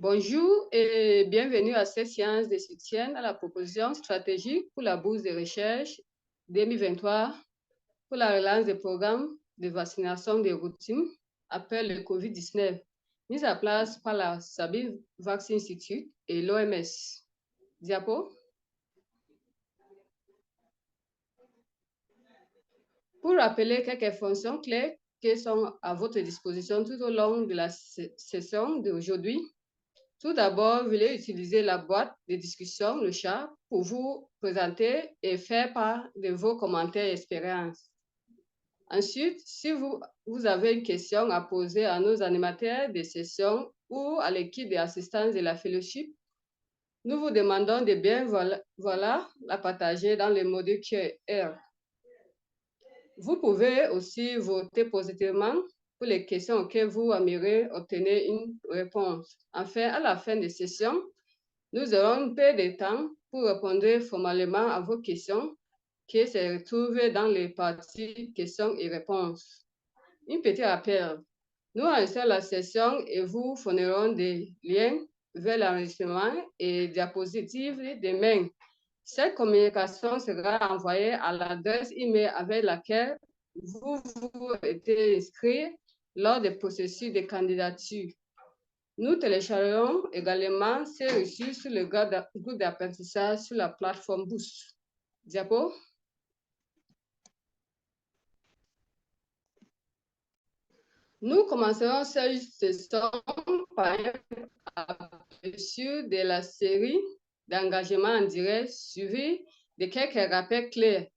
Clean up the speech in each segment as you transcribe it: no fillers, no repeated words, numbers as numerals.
Bonjour et bienvenue à cette séance de soutien à la proposition stratégique pour la bourse de recherche 2023 pour la relance des programmes de vaccination des routines après le COVID-19, mise en place par la Sabin Vaccine Institute et l'OMS. Diapo. Pour rappeler quelques fonctions clés qui sont à votre disposition tout au long de la session d'aujourd'hui, tout d'abord, veuillez utiliser la boîte de discussion, le chat, pour vous présenter et faire part de vos commentaires et expériences. Ensuite, si vous avez une question à poser à nos animateurs de session ou à l'équipe d'assistance de la fellowship, nous vous demandons de bien la partager dans le module QR. Vous pouvez aussi voter positivement pour les questions auxquelles vous aimeriez obtenir une réponse. Enfin, à la fin de la session, nous aurons un peu de temps pour répondre formellement à vos questions qui se retrouvent dans les parties questions et réponses. Un petit rappel. Nous enregistrons la session et vous fournirons des liens vers l'enregistrement et diapositives demain. Cette communication sera envoyée à l'adresse email avec laquelle vous êtes inscrit lors des processus de candidature. Nous téléchargerons également ces reçus sur le groupe d'apprentissage sur la plateforme Boost. Diapo. Nous commencerons cette session par un aperçu de la série d'engagements en direct suivi de quelques rappels clairs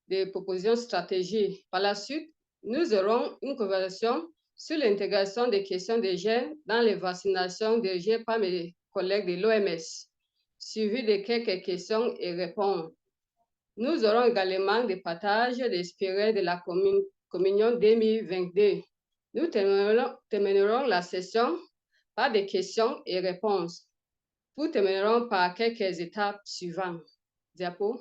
des propositions stratégiques. Par la suite, nous aurons une conversation sur l'intégration des questions des jeunes dans les vaccinations dirigées par mes collègues de l'OMS, suivi de quelques questions et réponses. Nous aurons également des partages d'expériences de la communion 2022. Nous terminerons la session par des questions et réponses. Nous terminerons par quelques étapes suivantes. Diapo.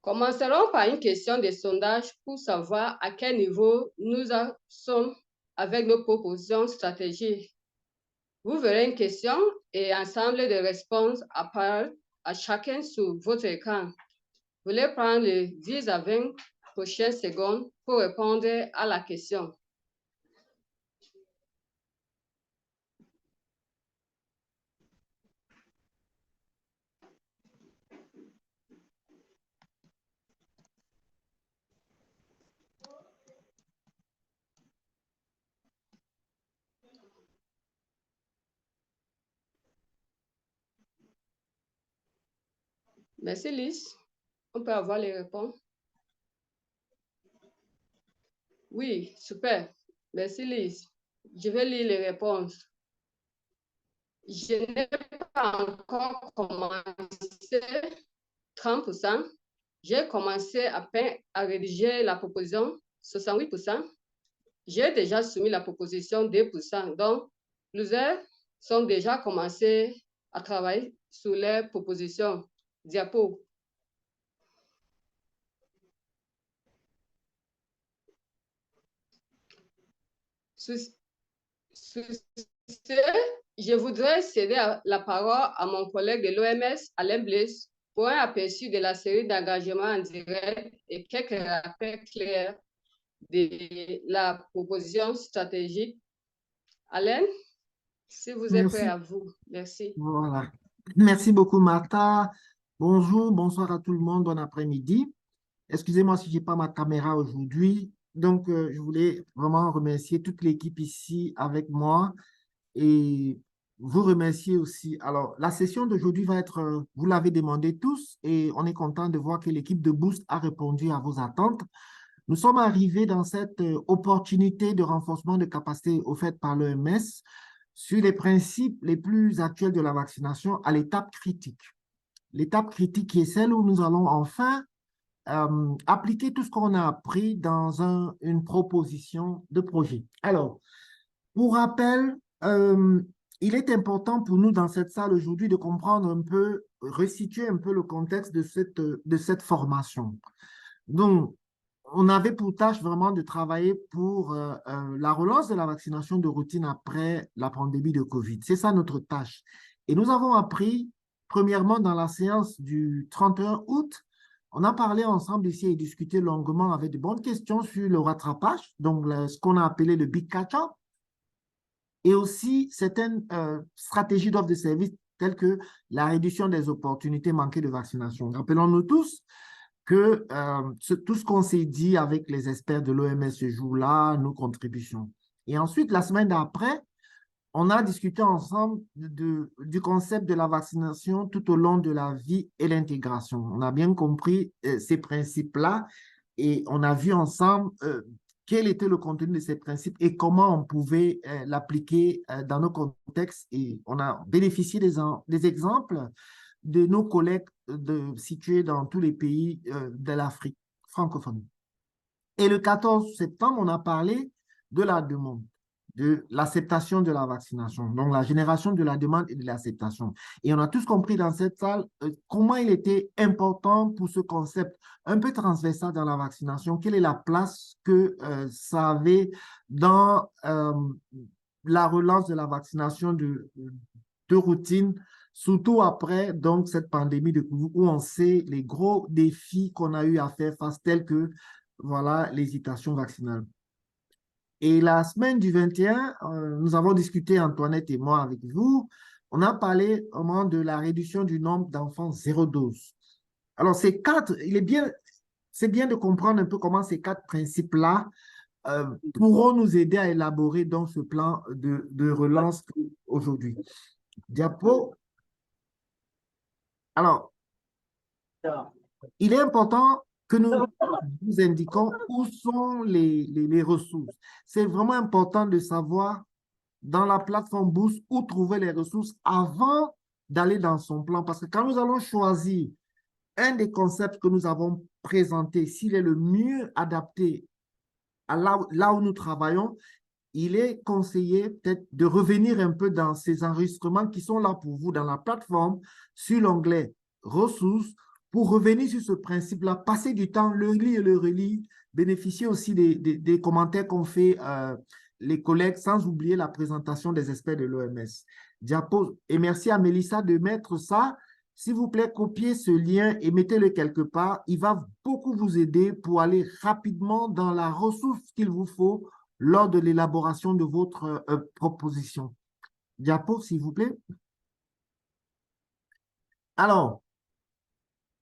Commencerons par une question de sondage pour savoir à quel niveau nous sommes avec nos propositions stratégiques. Vous verrez une question et un ensemble de réponses apparaît à chacun sur votre écran. Vous allez prendre les 10 à 20 prochaines secondes pour répondre à la question. Merci, Lise. On peut avoir les réponses. Oui, super. Merci, Lise. Je vais lire les réponses. Je n'ai pas encore commencé 30%. J'ai commencé à peine à rédiger la proposition 68%. J'ai déjà soumis la proposition 2%. Donc, plusieurs sont déjà commencés à travailler sur les propositions. Diapo. Sur ce, je voudrais céder la parole à mon collègue de l'OMS, Alain Blaise, pour un aperçu de la série d'engagements en direct et quelques rappels clairs de la proposition stratégique. Alain, si vous êtes prêt, Merci. à vous. Merci. Voilà. Merci beaucoup, Martha. Bonjour, bonsoir à tout le monde, bon après-midi. Excusez-moi si je n'ai pas ma caméra aujourd'hui. Donc, je voulais vraiment remercier toute l'équipe ici avec moi et vous remercier aussi. Alors, la session d'aujourd'hui va être, vous l'avez demandé tous et on est content de voir que l'équipe de Boost a répondu à vos attentes. Nous sommes arrivés dans cette opportunité de renforcement de capacité offerte par l'OMS sur les principes les plus actuels de la vaccination à l'étape critique. L'étape critique qui est celle où nous allons enfin appliquer tout ce qu'on a appris dans une proposition de projet. Alors, pour rappel, il est important pour nous dans cette salle aujourd'hui de comprendre un peu, resituer un peu le contexte de cette formation. Donc, on avait pour tâche vraiment de travailler pour la relance de la vaccination de routine après la pandémie de Covid. C'est ça notre tâche. Et nous avons appris, premièrement, dans la séance du 31 août, on a parlé ensemble ici et discuté longuement avec de bonnes questions sur le rattrapage, donc ce qu'on a appelé le big catch-up, et aussi certaines stratégies d'offre de services telles que la réduction des opportunités manquées de vaccination. Rappelons-nous tous que tout ce qu'on s'est dit avec les experts de l'OMS ce jour-là, nos contributions. Et ensuite, la semaine d'après, on a discuté ensemble du concept de la vaccination tout au long de la vie et l'intégration. On a bien compris ces principes-là et on a vu ensemble quel était le contenu de ces principes et comment on pouvait l'appliquer dans nos contextes. Et on a bénéficié des exemples de nos collègues situés dans tous les pays de l'Afrique francophone. Et le 14 septembre, on a parlé de la demande, de l'acceptation de la vaccination, donc la génération de la demande et de l'acceptation. Et on a tous compris dans cette salle comment il était important pour ce concept un peu transversal dans la vaccination, quelle est la place que ça avait dans la relance de la vaccination de routine, surtout après donc, cette pandémie de Covid où on sait les gros défis qu'on a eu à faire face, tels que voilà, l'hésitation vaccinale. Et la semaine du 21, nous avons discuté, Antoinette et moi, avec vous. On a parlé au moment de la réduction du nombre d'enfants zéro dose. Alors, ces quatre, c'est bien de comprendre un peu comment ces quatre principes-là pourront nous aider à élaborer dans ce plan de relance aujourd'hui. Diapo. Alors, il est important que nous vous indiquons où sont les ressources. C'est vraiment important de savoir dans la plateforme Boost où trouver les ressources avant d'aller dans son plan. Parce que quand nous allons choisir un des concepts que nous avons présenté, s'il est le mieux adapté à là où nous travaillons, il est conseillé peut-être de revenir un peu dans ces enregistrements qui sont là pour vous dans la plateforme sur l'onglet ressources pour revenir sur ce principe-là, passer du temps, le lire et le relire, bénéficier aussi des commentaires qu'ont fait les collègues, sans oublier la présentation des experts de l'OMS. Diapo, et merci à Mélissa de mettre ça. S'il vous plaît, copiez ce lien et mettez-le quelque part. Il va beaucoup vous aider pour aller rapidement dans la ressource qu'il vous faut lors de l'élaboration de votre proposition. Diapo, s'il vous plaît. Alors,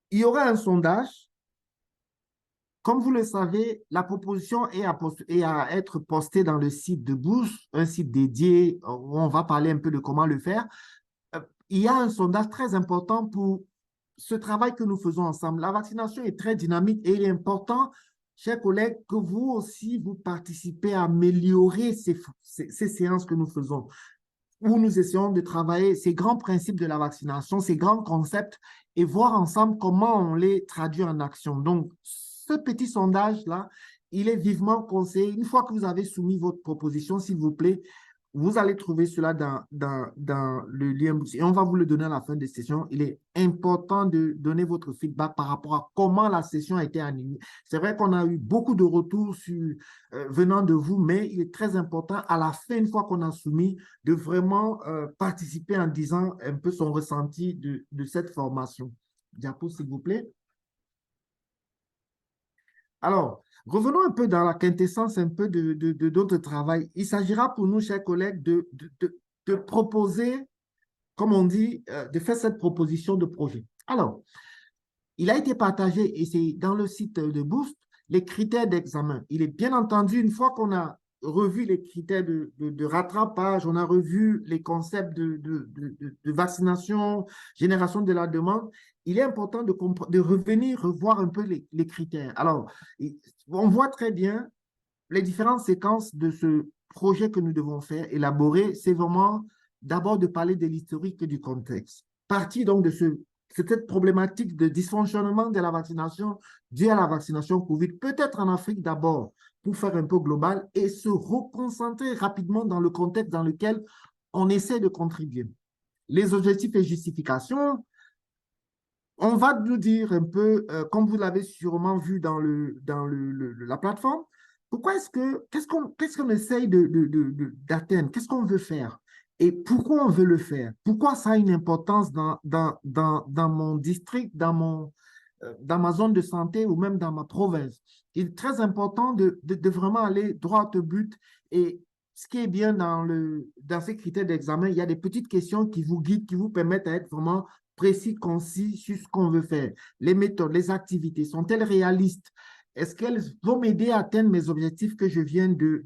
il y aura un sondage. Comme vous le savez, la proposition est à être postée dans le site de Boost, un site dédié où on va parler un peu de comment le faire. Il y a un sondage très important pour ce travail que nous faisons ensemble. La vaccination est très dynamique et il est important, chers collègues, que vous aussi, vous participez à améliorer ces séances que nous faisons, où nous essayons de travailler ces grands principes de la vaccination, ces grands concepts, et voir ensemble comment on les traduit en action. Donc, ce petit sondage-là, il est vivement conseillé. Une fois que vous avez soumis votre proposition, s'il vous plaît, vous allez trouver cela dans le lien et on va vous le donner à la fin des sessions. Il est important de donner votre feedback par rapport à comment la session a été animée. C'est vrai qu'on a eu beaucoup de retours venant de vous, mais il est très important à la fin, une fois qu'on a soumis, de vraiment participer en disant un peu son ressenti de cette formation. Diapo, s'il vous plaît. Alors, revenons un peu dans la quintessence un peu de notre travail. Il s'agira pour nous, chers collègues, de proposer, comme on dit, de faire cette proposition de projet. Alors, il a été partagé, et c'est dans le site de Boost, les critères d'examen. Il est bien entendu, une fois qu'on a revu les critères de rattrapage, on a revu les concepts de vaccination, génération de la demande, il est important de revenir revoir un peu les critères. Alors, on voit très bien les différentes séquences de ce projet que nous devons faire, élaborer. C'est vraiment d'abord de parler de l'historique et du contexte. Partir donc de cette problématique de dysfonctionnement de la vaccination due à la vaccination COVID, peut-être en Afrique d'abord, pour faire un peu global et se reconcentrer rapidement dans le contexte dans lequel on essaie de contribuer. Les objectifs et justifications, on va nous dire un peu, comme vous l'avez sûrement vu dans la plateforme, pourquoi qu'est-ce qu'on essaye d'atteindre, qu'est-ce qu'on veut faire et pourquoi on veut le faire, pourquoi ça a une importance dans mon district, dans ma zone de santé ou même dans ma province. Il est très important de vraiment aller droit au but. Et ce qui est bien dans ces critères d'examen, il y a des petites questions qui vous guident, qui vous permettent d'être vraiment précis, concis sur ce qu'on veut faire. Les méthodes, les activités, sont-elles réalistes? Est-ce qu'elles vont m'aider à atteindre mes objectifs que je viens de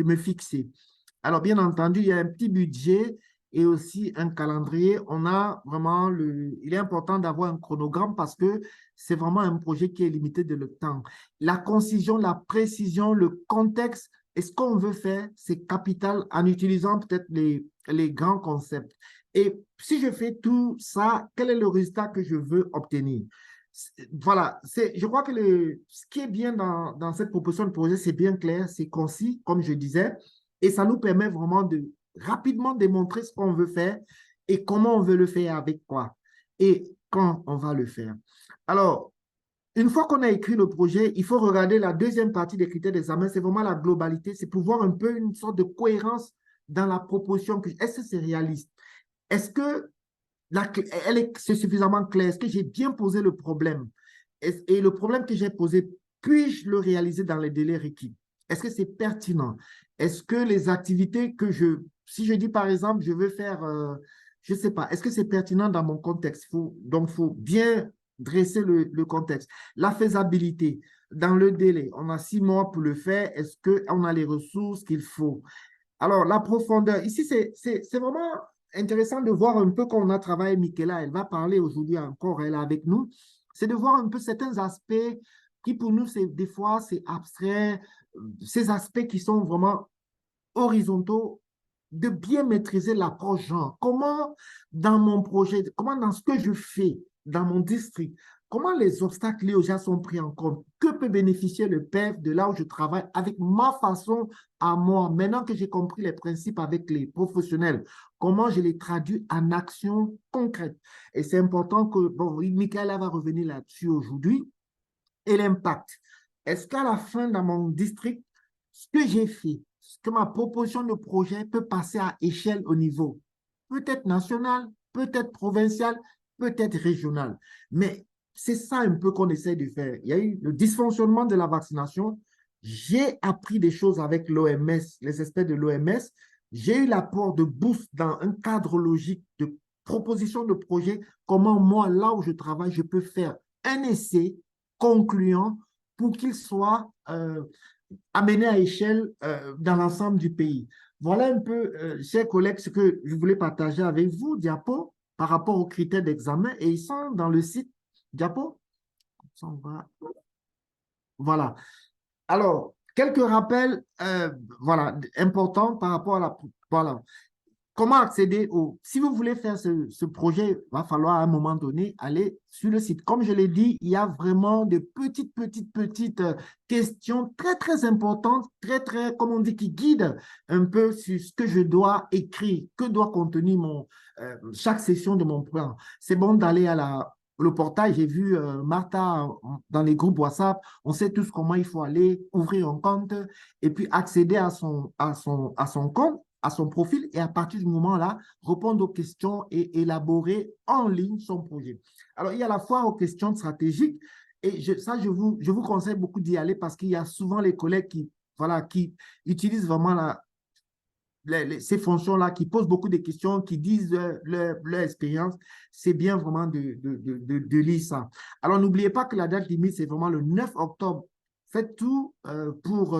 me fixer? Alors, bien entendu, il y a un petit budget et aussi un calendrier. Il est important d'avoir un chronogramme parce que c'est vraiment un projet qui est limité de le temps. La concision, la précision, le contexte et ce qu'on veut faire, c'est capital en utilisant peut-être les grands concepts. Et si je fais tout ça, quel est le résultat que je veux obtenir? Voilà, je crois que ce qui est bien dans cette proposition de projet, c'est bien clair, c'est concis, comme je disais, et ça nous permet vraiment de rapidement démontrer ce qu'on veut faire et comment on veut le faire, avec quoi, et quand on va le faire. Alors, une fois qu'on a écrit le projet, il faut regarder la deuxième partie des critères d'examen, c'est vraiment la globalité, c'est pour voir un peu une sorte de cohérence dans la proposition. Est-ce que c'est réaliste? Est-ce que c'est suffisamment clair? Est-ce que j'ai bien posé le problème? Et le problème que j'ai posé, puis-je le réaliser dans les délais requis? Est-ce que c'est pertinent? Est-ce que les activités si je dis par exemple, je veux faire, je ne sais pas, est-ce que c'est pertinent dans mon contexte? Donc, il faut bien dresser le contexte. La faisabilité, dans le délai, on a 6 mois pour le faire. Est-ce qu'on a les ressources qu'il faut? Alors, la profondeur, ici, c'est vraiment intéressant de voir un peu quand on a travaillé Michaela, elle va parler aujourd'hui encore, elle est avec nous, c'est de voir un peu certains aspects qui pour nous, des fois, c'est abstrait, ces aspects qui sont vraiment horizontaux, de bien maîtriser l'approche genre. Comment dans mon projet, comment dans ce que je fais dans mon district, comment les obstacles liés au genre sont pris en compte? Que peut bénéficier le PEF de là où je travaille avec ma façon à moi? Maintenant que j'ai compris les principes avec les professionnels, comment je les traduis en action concrète? Et c'est important que, bon, Michaela va revenir là-dessus aujourd'hui. Et l'impact. Est-ce qu'à la fin, dans mon district, ce que j'ai fait, ce que ma proposition de projet peut passer à échelle au niveau peut-être national, peut-être provincial, peut-être régional. Mais c'est ça un peu qu'on essaie de faire. Il y a eu le dysfonctionnement de la vaccination. J'ai appris des choses avec l'OMS, les experts de l'OMS. J'ai eu l'apport de Boost dans un cadre logique de proposition de projet. Comment moi, là où je travaille, je peux faire un essai concluant pour qu'il soit amené à échelle dans l'ensemble du pays. Voilà un peu, chers collègues, ce que je voulais partager avec vous, Diapo, par rapport aux critères d'examen. Et ils sont dans le site Diapo. Voilà. Alors, quelques rappels voilà, importants par rapport à la... Voilà. Comment accéder Si vous voulez faire ce projet, il va falloir à un moment donné aller sur le site. Comme je l'ai dit, il y a vraiment de petites questions très, très importantes, très, très, comme on dit, qui guident un peu sur ce que je dois écrire, que doit contenir chaque session de mon plan. C'est bon d'aller le portail. J'ai vu Martha dans les groupes WhatsApp. On sait tous comment il faut aller ouvrir un compte et puis accéder à son compte, à son profil, et à partir du moment-là, répondre aux questions et élaborer en ligne son projet. Alors, il y a la fois aux questions stratégiques, et je vous conseille beaucoup d'y aller parce qu'il y a souvent les collègues qui utilisent vraiment ces fonctions-là, qui posent beaucoup de questions, qui disent leur expérience. C'est bien vraiment de lire ça. Alors, n'oubliez pas que la date limite, c'est vraiment le 9 octobre. Faites tout pour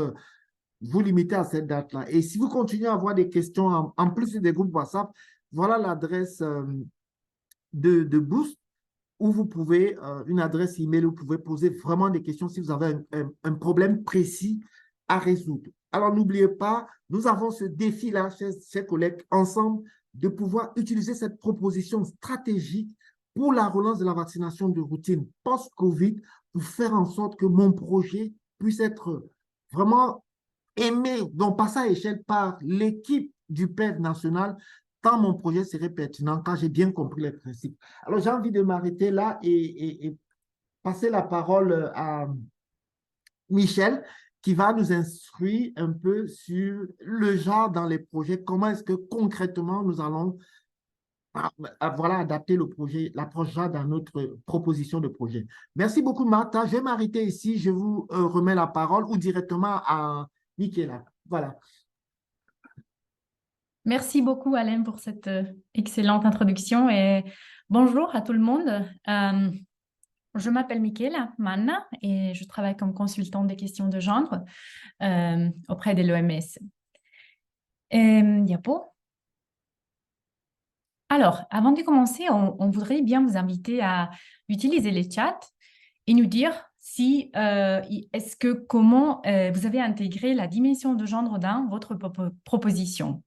vous limiter à cette date-là. Et si vous continuez à avoir des questions, en plus des groupes WhatsApp, voilà l'adresse de Boost où vous pouvez, une adresse email où vous pouvez poser vraiment des questions si vous avez un problème précis à résoudre. Alors, n'oubliez pas, nous avons ce défi-là, chers collègues, ensemble, de pouvoir utiliser cette proposition stratégique pour la relance de la vaccination de routine post-COVID pour faire en sorte que mon projet puisse être vraiment aimé, donc passé à échelle par l'équipe du PEV national tant mon projet serait pertinent quand j'ai bien compris les principes. Alors, j'ai envie de m'arrêter là et passer la parole à Michel, qui va nous instruire un peu sur le genre dans les projets, comment est-ce que concrètement nous allons voilà, adapter le projet, l'approche genre dans notre proposition de projet. Merci beaucoup, Martha. Je vais m'arrêter ici. Je vous remets la parole ou directement à Michaela. Voilà. Merci beaucoup, Alain, pour cette excellente introduction et bonjour à tout le monde. Je m'appelle Michaela Manna et je travaille comme consultante des questions de genre auprès de l'OMS. Diapo. Alors, avant de commencer, on voudrait bien vous inviter à utiliser les chats et nous dire si, comment vous avez intégré la dimension de genre dans votre proposition.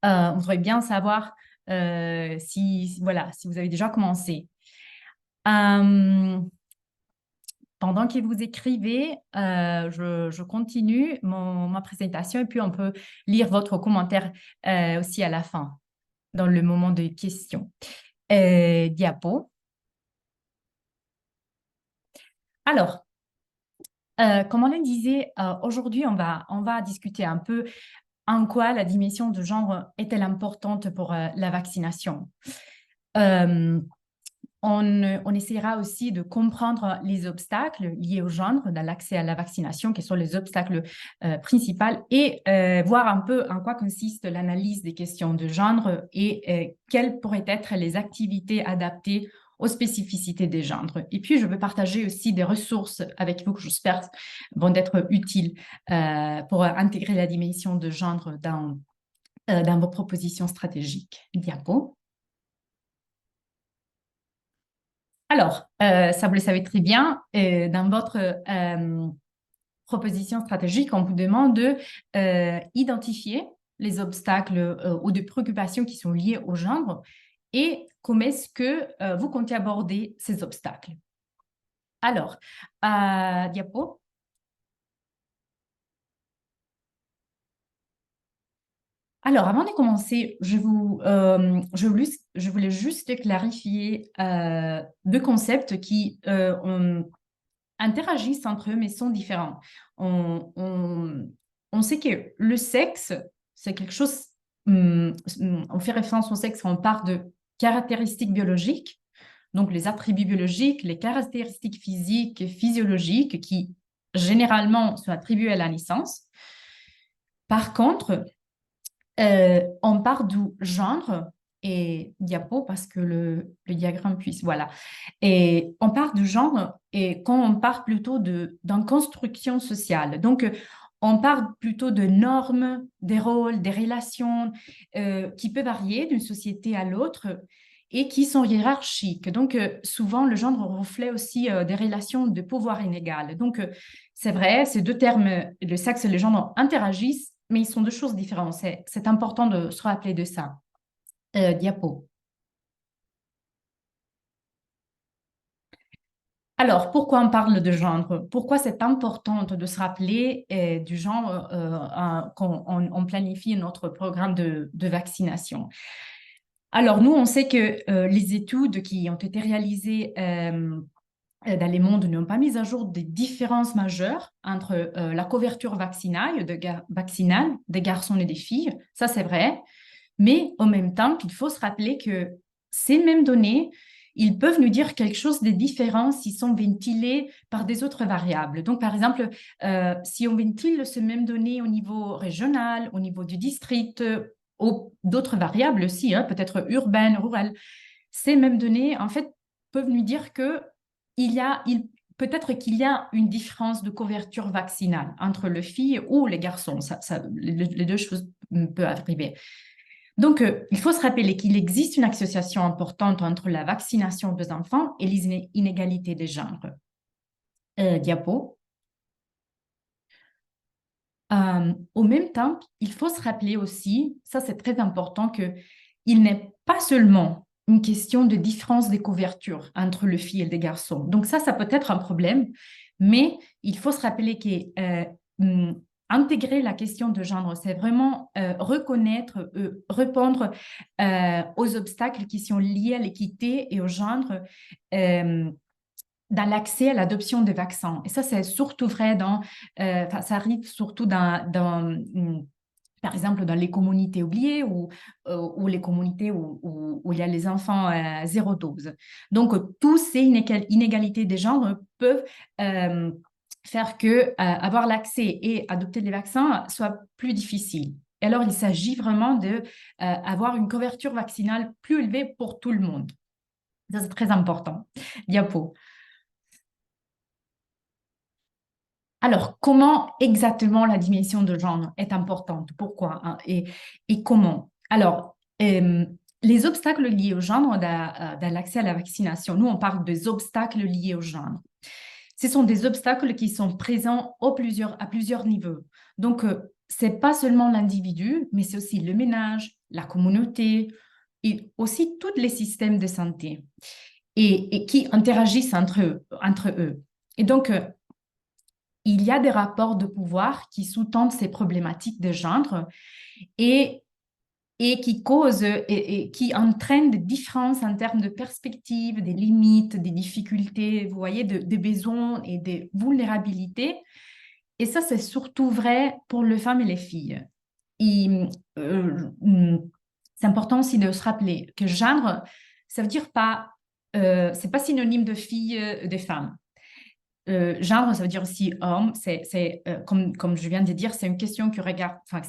On voudrait bien savoir si vous avez déjà commencé. Pendant que vous écrivez, je continue ma présentation et puis on peut lire votre commentaire aussi à la fin, dans le moment de questions. Diapo. Alors, comme on le disait, aujourd'hui, on va discuter un peu en quoi la dimension de genre est-elle importante pour la vaccination. On essaiera aussi de comprendre les obstacles liés au genre dans l'accès à la vaccination, qui sont les obstacles principaux, et voir un peu en quoi consiste l'analyse des questions de genre et quelles pourraient être les activités adaptées aux spécificités des genres. Et puis, je veux partager aussi des ressources avec vous que j'espère vont être utiles pour intégrer la dimension de genre dans vos propositions stratégiques. Diapo. Alors, ça vous le savez très bien, dans votre proposition stratégique, on vous demande de identifier les obstacles ou des préoccupations qui sont liées au genre et comment est-ce que vous comptez aborder ces obstacles. Alors, diapo. Alors, avant de commencer, je voulais juste clarifier deux concepts qui interagissent entre eux, mais sont différents. On sait que le sexe, c'est quelque chose, on fait référence au sexe, on part de caractéristiques biologiques, donc les attributs biologiques, les caractéristiques physiques et physiologiques qui généralement sont attribuées à la naissance. Par contre, on part du genre et diapo parce que le diagramme puisse, voilà. Et on part du genre et quand on part plutôt d'une construction sociale. Donc, on part plutôt de normes, des rôles, des relations qui peuvent varier d'une société à l'autre et qui sont hiérarchiques. Donc, souvent, le genre reflète aussi des relations de pouvoir inégales. Donc, c'est vrai, ces deux termes, le sexe et le genre, interagissent, mais ils sont deux choses différentes. C'est important de se rappeler de ça. Diapo. Alors, pourquoi on parle de genre? Pourquoi c'est important de se rappeler du genre quand on planifie notre programme de vaccination? Alors, nous, on sait que les études qui ont été réalisées dans les mondes n'ont pas mis à jour des différences majeures entre la couverture vaccinale des garçons et des filles. Ça, c'est vrai. Mais en même temps, il faut se rappeler que ces mêmes données, ils peuvent nous dire quelque chose de différent s'ils sont ventilés par des autres variables. Donc, par exemple, si on ventile ces mêmes données au niveau régional, au niveau du district, ou d'autres variables aussi, peut-être urbaines, rurales, ces mêmes données, en fait, peuvent nous dire que peut-être qu'il y a une différence de couverture vaccinale entre les filles ou les garçons. Les deux choses peuvent arriver. Donc, il faut se rappeler qu'il existe une association importante entre la vaccination des enfants et les inégalités des genres. Diapo. Au même temps, il faut se rappeler aussi, ça c'est très important, qu'il n'est pas seulement une question de différence des couvertures entre les filles et les garçons. Donc ça peut être un problème, mais il faut se rappeler que intégrer la question de genre, c'est vraiment reconnaître, répondre aux obstacles qui sont liés à l'équité et au genre dans l'accès à l'adoption des vaccins. Et ça, c'est surtout vrai ça arrive surtout par exemple, dans les communautés oubliées ou les communautés où il y a les enfants zéro dose. Donc, toutes ces inégalités des genres peuvent faire que avoir l'accès et adopter les vaccins soit plus difficile. Et alors, il s'agit vraiment d'avoir une couverture vaccinale plus élevée pour tout le monde. Ça, c'est très important. Diapo. Alors, comment exactement la dimension de genre est importante? Pourquoi hein, et comment? Alors, les obstacles liés au genre dans l'accès à la vaccination, nous, on parle des obstacles liés au genre. Ce sont des obstacles qui sont présents à plusieurs niveaux. Donc, ce n'est pas seulement l'individu, mais c'est aussi le ménage, la communauté et aussi tous les systèmes de santé et qui interagissent entre eux. Et donc, il y a des rapports de pouvoir qui sous-tendent ces problématiques de genre et qui causent et qui entraînent des différences en termes de perspective, des limites, des difficultés, vous voyez, des besoins et des vulnérabilités. Et ça, c'est surtout vrai pour les femmes et les filles. C'est important aussi de se rappeler que genre, ça veut dire pas, c'est pas synonyme de fille, des femmes. Genre, ça veut dire aussi homme. Comme je viens de dire, c'est une question qui regarde, enfin,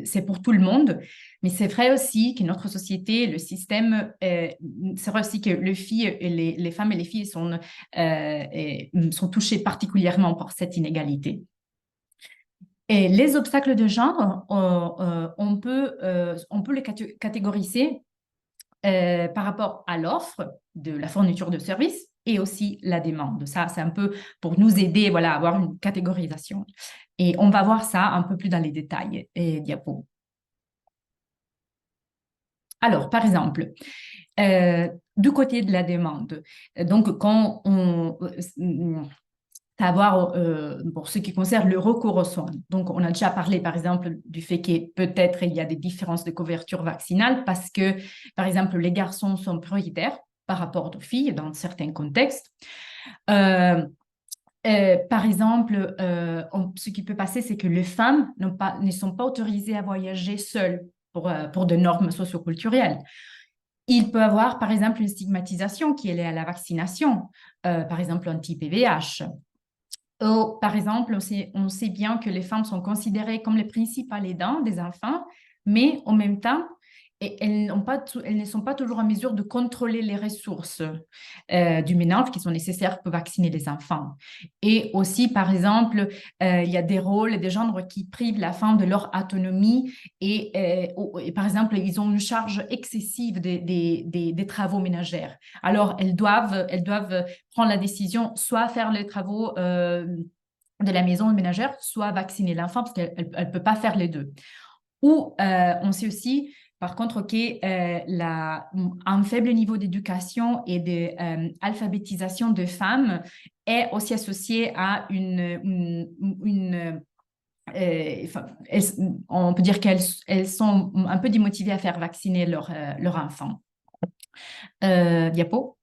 c'est pour tout le monde. Mais c'est vrai aussi que notre société, le système, c'est vrai aussi que les filles, et les femmes et les filles sont touchées particulièrement par cette inégalité. Et les obstacles de genre, on peut les catégoriser par rapport à l'offre de la fourniture de services et aussi la demande. Ça, c'est un peu pour nous aider voilà, à avoir une catégorisation. Et on va voir ça un peu plus dans les détails et diapos. Alors, par exemple, du côté de la demande, donc quand savoir pour ce qui concerne le recours aux soins. Donc, on a déjà parlé, par exemple, du fait que peut-être il y a des différences de couverture vaccinale parce que, par exemple, les garçons sont prioritaires par rapport aux filles dans certains contextes. Par exemple, ce qui peut passer, c'est que les femmes ne sont pas autorisées à voyager seules pour de normes socioculturelles. Il peut avoir, par exemple, une stigmatisation qui est liée à la vaccination, par exemple anti-PVH. Par exemple, on sait bien que les femmes sont considérées comme les principales aidantes des enfants, mais en même temps, elles ne sont pas toujours en mesure de contrôler les ressources du ménage qui sont nécessaires pour vacciner les enfants. Et aussi, par exemple, il y a des rôles et des genres qui privent la femme de leur autonomie et par exemple, ils ont une charge excessive des travaux ménagers. Alors, elles doivent prendre la décision, soit faire les travaux de la maison ménagère, soit vacciner l'enfant parce qu'elle ne peut pas faire les deux. Ou on sait aussi, par contre, qu'un faible niveau d'éducation et d'alphabétisation de femmes est aussi associé à on peut dire qu'elles sont un peu démotivées à faire vacciner leur enfant. Diapo.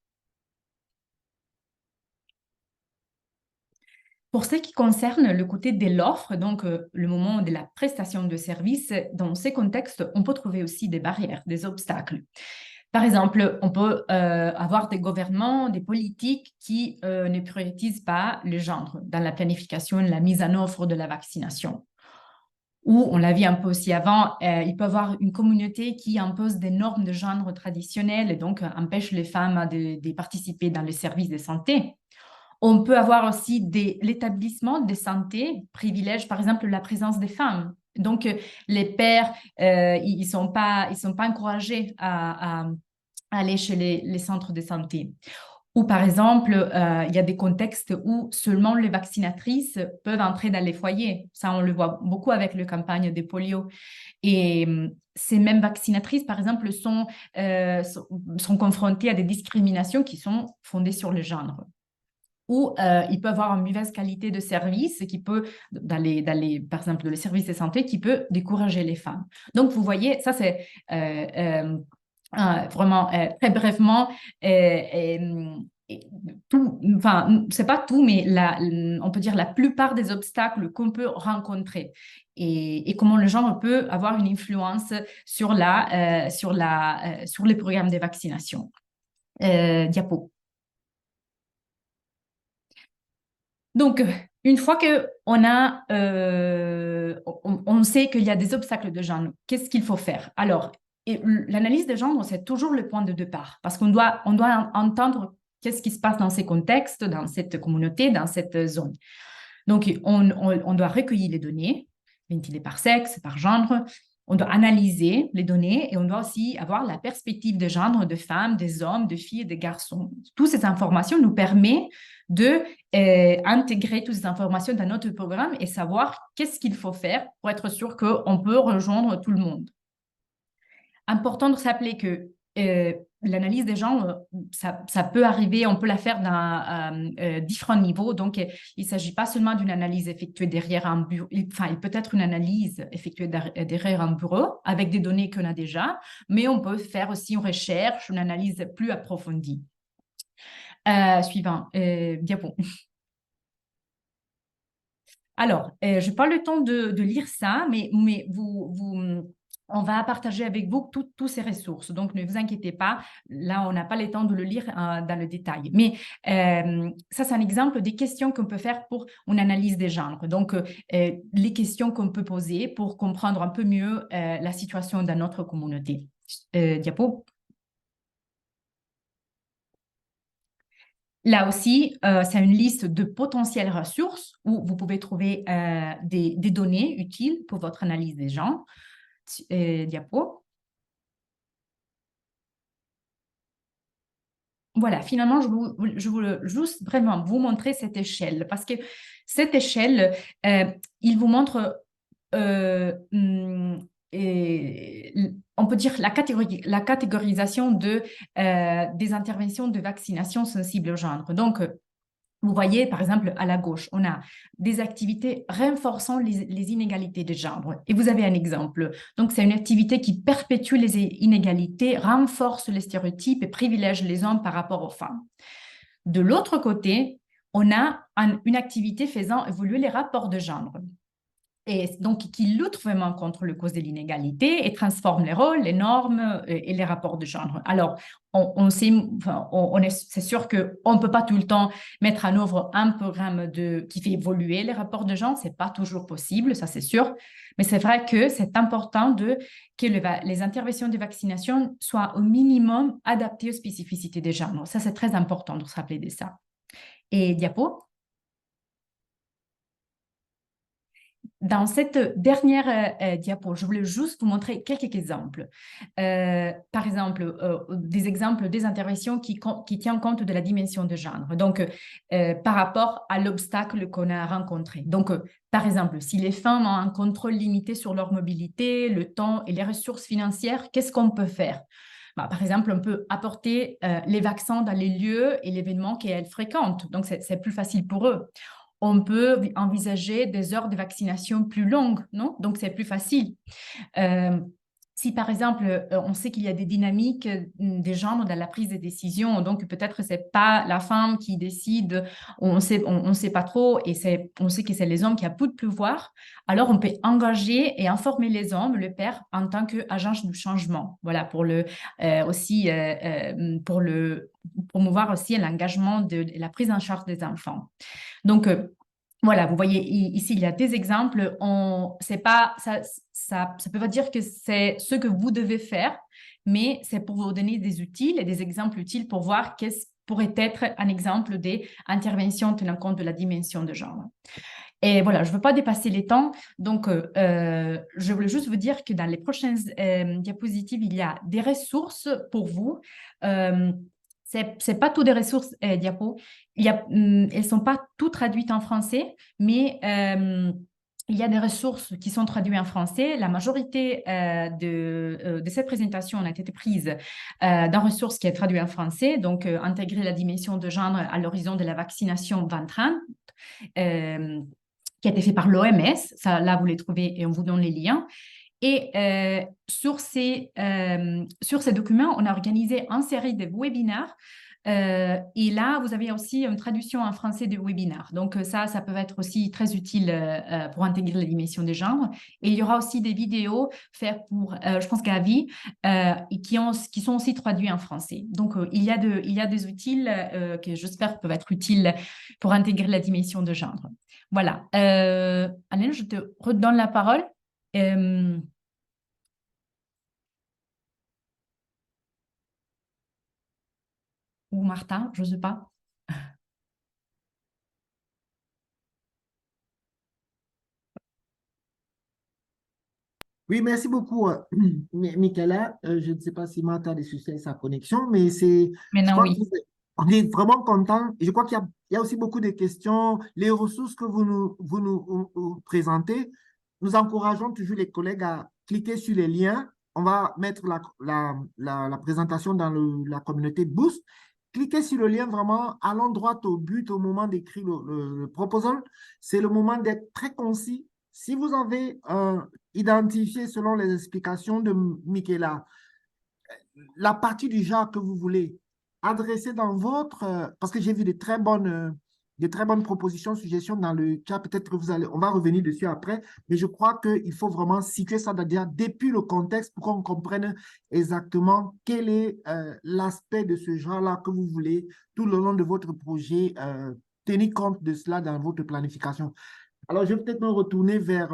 Pour ce qui concerne le côté de l'offre, donc le moment de la prestation de services, dans ces contextes, on peut trouver aussi des barrières, des obstacles. Par exemple, on peut avoir des gouvernements, des politiques qui ne prioritisent pas le genre dans la planification, la mise en œuvre de la vaccination. Ou, on l'a vu un peu aussi avant, il peut y avoir une communauté qui impose des normes de genre traditionnelles et donc empêche les femmes de participer dans les services de santé. On peut avoir aussi l'établissement de santé privilège, par exemple, la présence des femmes. Donc, les pères, ils sont pas encouragés à aller chez les centres de santé. Ou, par exemple, il y a des contextes où seulement les vaccinatrices peuvent entrer dans les foyers. Ça, on le voit beaucoup avec la campagne de polio. Et ces mêmes vaccinatrices, par exemple, sont confrontées à des discriminations qui sont fondées sur le genre. ou il peut avoir une mauvaise qualité de service qui peut, par exemple, dans les services de santé, qui peut décourager les femmes. Donc, vous voyez, ça c'est vraiment très brièvement tout, enfin, c'est pas tout, mais on peut dire la plupart des obstacles qu'on peut rencontrer et comment le genre peut avoir une influence sur les programmes de vaccination. Diapo. Donc, une fois qu'on on sait qu'il y a des obstacles de genre, qu'est-ce qu'il faut faire? Alors, l'analyse de genre, c'est toujours le point de départ parce qu'on doit entendre qu'est-ce qui se passe dans ces contextes, dans cette communauté, dans cette zone. Donc, on doit recueillir les données, ventilées par sexe, par genre. On doit analyser les données et on doit aussi avoir la perspective de genre de femmes, des hommes, de filles et de garçons. Toutes ces informations nous permettent de intégrer toutes ces informations dans notre programme et savoir qu'est-ce qu'il faut faire pour être sûr qu'on peut rejoindre tout le monde. Important de s'appeler que l'analyse des genres, ça peut arriver, on peut la faire dans différents niveaux. Donc, il ne s'agit pas seulement d'une analyse effectuée derrière un bureau. Enfin, il peut être une analyse effectuée derrière un bureau avec des données qu'on a déjà, mais on peut faire aussi une recherche, une analyse plus approfondie. Suivant, diapo. Alors, je n'ai pas le temps de lire ça, mais on va partager avec vous toutes ces ressources. Donc, ne vous inquiétez pas. Là, on n'a pas le temps de le lire dans le détail. Mais ça, c'est un exemple des questions qu'on peut faire pour une analyse des genres. Donc, les questions qu'on peut poser pour comprendre un peu mieux la situation dans notre communauté. Diapo. Là aussi, c'est une liste de potentielles ressources où vous pouvez trouver des données utiles pour votre analyse des genres. Diapo. Voilà, finalement, je voulais juste vraiment vous montrer cette échelle parce que cette échelle, il vous montre, on peut dire, la catégorisation des interventions de vaccination sensibles au genre. Donc, vous voyez, par exemple, à la gauche, on a des activités renforçant les inégalités de genre. Et vous avez un exemple. Donc, c'est une activité qui perpétue les inégalités, renforce les stéréotypes et privilège les hommes par rapport aux femmes. De l'autre côté, on a une activité faisant évoluer les rapports de genre. Et donc, qui lutte vraiment contre le cause de l'inégalité et transforme les rôles, les normes et les rapports de genre. Alors, c'est sûr qu'on ne peut pas tout le temps mettre en œuvre un programme qui fait évoluer les rapports de genre. Ce n'est pas toujours possible, ça c'est sûr. Mais c'est vrai que c'est important que les interventions de vaccination soient au minimum adaptées aux spécificités des genres. Ça, c'est très important de se rappeler de ça. Et diapo. Dans cette dernière diapo, je voulais juste vous montrer quelques exemples. Par exemple, des exemples des interventions qui tiennent compte de la dimension de genre. Donc, par rapport à l'obstacle qu'on a rencontré. Donc, par exemple, si les femmes ont un contrôle limité sur leur mobilité, le temps et les ressources financières, qu'est-ce qu'on peut faire? Par exemple, on peut apporter les vaccins dans les lieux et l'événement qu'elles fréquentent. Donc, c'est plus facile pour eux. On peut envisager des heures de vaccination plus longues, non? Donc, c'est plus facile. Si, par exemple, on sait qu'il y a des dynamiques des genres dans la prise de décision, donc peut-être ce n'est pas la femme qui décide, on ne sait pas trop, et on sait que c'est les hommes qui ont plus de pouvoir, alors on peut engager et informer les hommes, le père, en tant qu'agent du changement. Voilà, pour promouvoir aussi l'engagement de la prise en charge des enfants. Donc, voilà, vous voyez ici, il y a des exemples. Ça ne peut pas dire que c'est ce que vous devez faire, mais c'est pour vous donner des outils et des exemples utiles pour voir qu'est-ce pourrait être un exemple des interventions tenant compte de la dimension de genre. Et voilà, je ne veux pas dépasser les temps, donc je voulais juste vous dire que dans les prochaines diapositives, il y a des ressources pour vous. C'est pas toutes des ressources diapo. Elles sont pas toutes traduites en français, mais il y a des ressources qui sont traduites en français. La majorité de cette présentation a été prise d'un ressource qui est traduit en français, donc intégrer la dimension de genre à l'horizon de la vaccination 2030, qui a été fait par l'OMS. Ça, là, vous les trouvez et on vous donne les liens. Et sur ces documents, on a organisé une série de webinaires. Et là, vous avez aussi une traduction en français de webinaire. Donc, ça peut être aussi très utile pour intégrer la dimension des genres. Et il y aura aussi des vidéos faites pour, je pense, Gavi, et qui sont aussi traduits en français. Donc, il y a des outils que j'espère peuvent être utiles pour intégrer la dimension de genre. Voilà. Alain, je te redonne la parole. Ou Martin, je ne sais pas. Oui, merci beaucoup, Michaela. Je ne sais pas si Martha a des soucis avec sa connexion, mais je Maintenant, crois oui. on est vraiment content. Je crois qu'il y a aussi beaucoup de questions. Les ressources que vous nous présentez, nous encourageons toujours les collègues à cliquer sur les liens. On va mettre la présentation dans la communauté Boost. Cliquez sur le lien vraiment, allons droit au but au moment d'écrire le proposal. C'est le moment d'être très concis. Si vous avez identifié selon les explications de Michaela la partie du genre que vous voulez adresser dans votre, parce que j'ai vu de très bonnes propositions, suggestions dans le chat, peut-être que on va revenir dessus après, mais je crois qu'il faut vraiment situer ça depuis le contexte pour qu'on comprenne exactement quel est l'aspect de ce genre-là que vous voulez tout le long de votre projet, tenir compte de cela dans votre planification. Alors, je vais peut-être me retourner vers,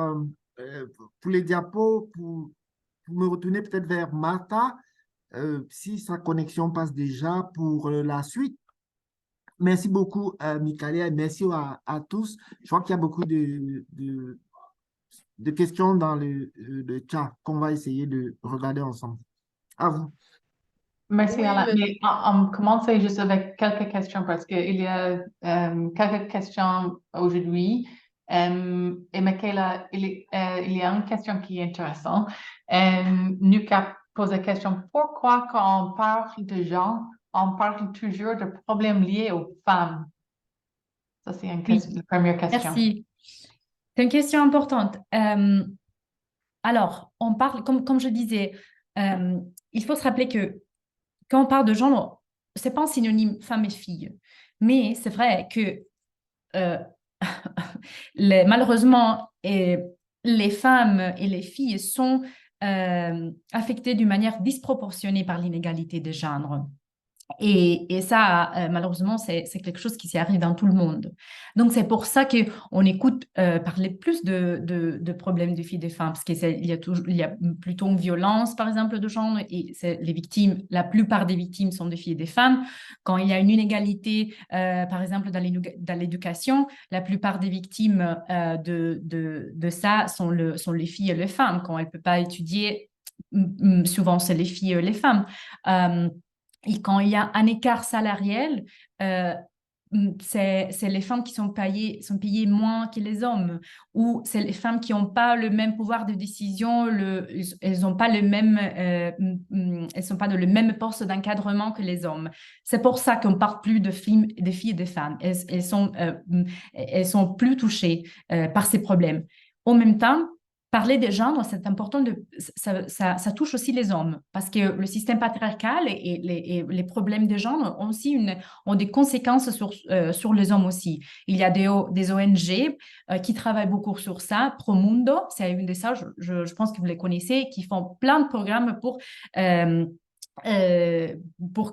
pour les diapos, pour me retourner peut-être vers Martha, si sa connexion passe déjà pour la suite. Merci beaucoup, Michaela, et merci à tous. Je crois qu'il y a beaucoup de questions dans le chat qu'on va essayer de regarder ensemble. À vous. Merci, Oui, Alain. mais Mais on commence juste avec quelques questions parce qu'il y a quelques questions aujourd'hui. Et Michaela, il y a une question qui est intéressante. Nuka pose la question, pourquoi quand on parle de genre, on parle toujours de problèmes liés aux femmes? Ça, c'est Oui, la première question. merci. C'est une question importante. Alors, on parle, comme je disais, il faut se rappeler que quand on parle de genre, ce n'est pas un synonyme femme et fille. Mais c'est vrai que euh, malheureusement, les femmes et les filles sont affectées d'une manière disproportionnée par l'inégalité de genre. Et ça, malheureusement, c'est quelque chose qui s'y arrive dans tout le monde. Donc, c'est pour ça qu'on écoute parler plus de problèmes de filles et de femmes, parce qu'il y a plutôt une violence, par exemple, de genre, et les victimes, la plupart des victimes sont des filles et des femmes. Quand il y a une inégalité, par exemple, dans l'éducation, la plupart des victimes de ça sont les filles et les femmes. Quand elles ne peuvent pas étudier, souvent, c'est les filles et les femmes. Et quand il y a un écart salarial, c'est les femmes qui sont payées moins que les hommes, ou c'est les femmes qui n'ont pas le même pouvoir de décision, elles n'ont pas elles sont pas dans le même poste d'encadrement que les hommes. C'est pour ça qu'on ne parle plus de filles et de femmes. Elles sont plus touchées par ces problèmes. En même temps, parler des genres, c'est important, ça touche aussi les hommes, parce que le système patriarcal et les problèmes de genre ont des conséquences sur les hommes aussi. Il y a des ONG qui travaillent beaucoup sur ça. Promundo, c'est une de ça, je pense que vous les connaissez, qui font plein de programmes pour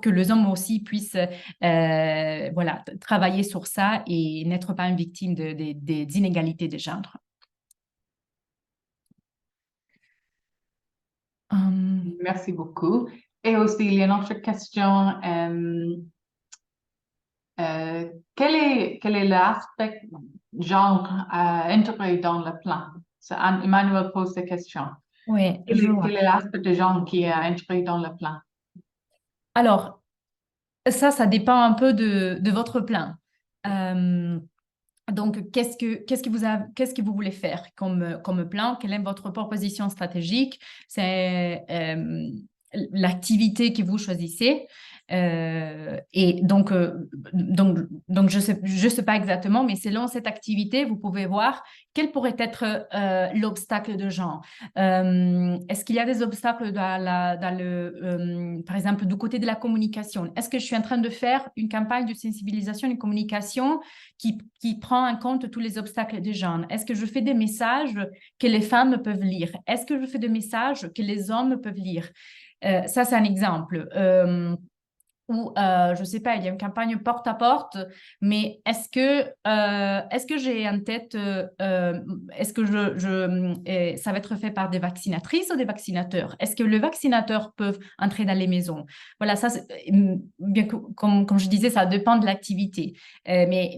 que les hommes aussi puissent travailler sur ça et n'être pas une victime des inégalités de genre. Merci beaucoup. Et aussi, il y a une autre question. Quel est l'aspect genre intégré dans le plan? Emmanuel pose cette question. Oui, Quel est l'aspect de genre qui est intégré dans le plan? Alors, ça dépend un peu de votre plan. Donc, qu'est-ce que vous voulez faire comme plan? Quelle est votre proposition stratégique? C'est l'activité que vous choisissez. Et donc, je sais pas exactement, mais selon cette activité, vous pouvez voir quel pourrait être l'obstacle de genre. Est-ce qu'il y a des obstacles par exemple, du côté de la communication? Est-ce que je suis en train de faire une campagne de sensibilisation et de communication qui prend en compte tous les obstacles de genre? Est-ce que je fais des messages que les femmes peuvent lire? Est-ce que je fais des messages que les hommes peuvent lire? Ça, c'est un exemple. Ou, je ne sais pas, il y a une campagne porte-à-porte, mais est-ce que j'ai en tête, est-ce que ça va être fait par des vaccinatrices ou des vaccinateurs? Est-ce que les vaccinateurs peuvent entrer dans les maisons? Voilà, ça, bien que, comme je disais, ça dépend de l'activité. Mais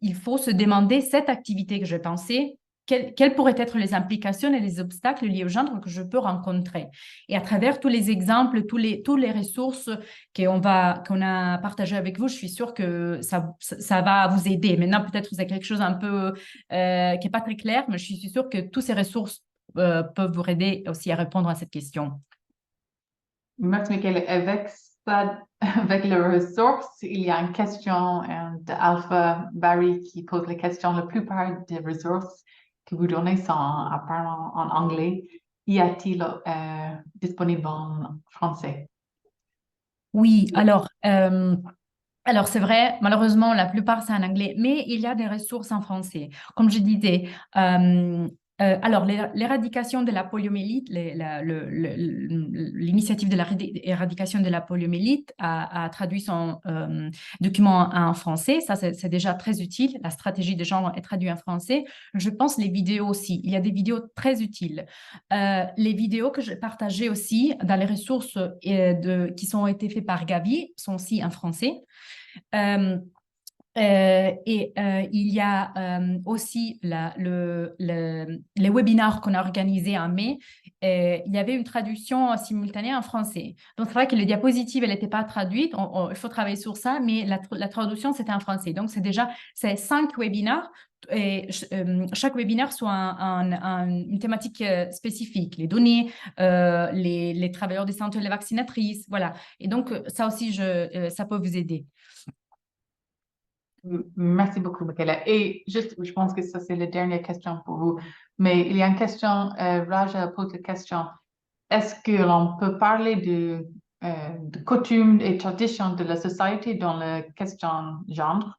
il faut se demander, cette activité que j'ai pensée, quelles pourraient être les implications et les obstacles liés au genre que je peux rencontrer? Et à travers tous les exemples, tous les ressources qu'on a partagées avec vous, je suis sûre que ça va vous aider. Maintenant, peut-être que c'est quelque chose un peu qui n'est pas très clair, mais je suis sûre que toutes ces ressources peuvent vous aider aussi à répondre à cette question. Merci, Michaela. Avec les ressources, il y a une question d'Alpha Barry qui pose la question. La plupart des ressources que vous donnez sont apparemment en anglais. Y a-t-il disponible en français? Oui, alors c'est vrai, malheureusement, la plupart, c'est en anglais, mais il y a des ressources en français. Comme je disais, alors, l'éradication de la poliomyélite, l'initiative de l'éradication de la poliomyélite a traduit son document en français. Ça, c'est déjà très utile. La stratégie de genre est traduite en français. Je pense les vidéos aussi. Il y a des vidéos très utiles. Les vidéos que j'ai partagées aussi dans les ressources qui ont été faites par Gavi sont aussi en français. Il y a aussi les webinaires qu'on a organisés en mai. Il y avait une traduction simultanée en français. Donc, c'est vrai que les diapositives, elle n'était pas traduite. Il faut travailler sur ça, mais la traduction, c'était en français. Donc, c'est 5 webinaires. Et chaque webinaire soit une thématique spécifique, les données, les travailleurs de santé et les vaccinatrices, voilà. Et donc, ça aussi, ça peut vous aider. Merci beaucoup, Michaela. Et juste, je pense que ça, c'est la dernière question pour vous. Mais il y a une question, Raja pose la question, est-ce que l'on peut parler de coutumes et traditions de la société dans la question genre?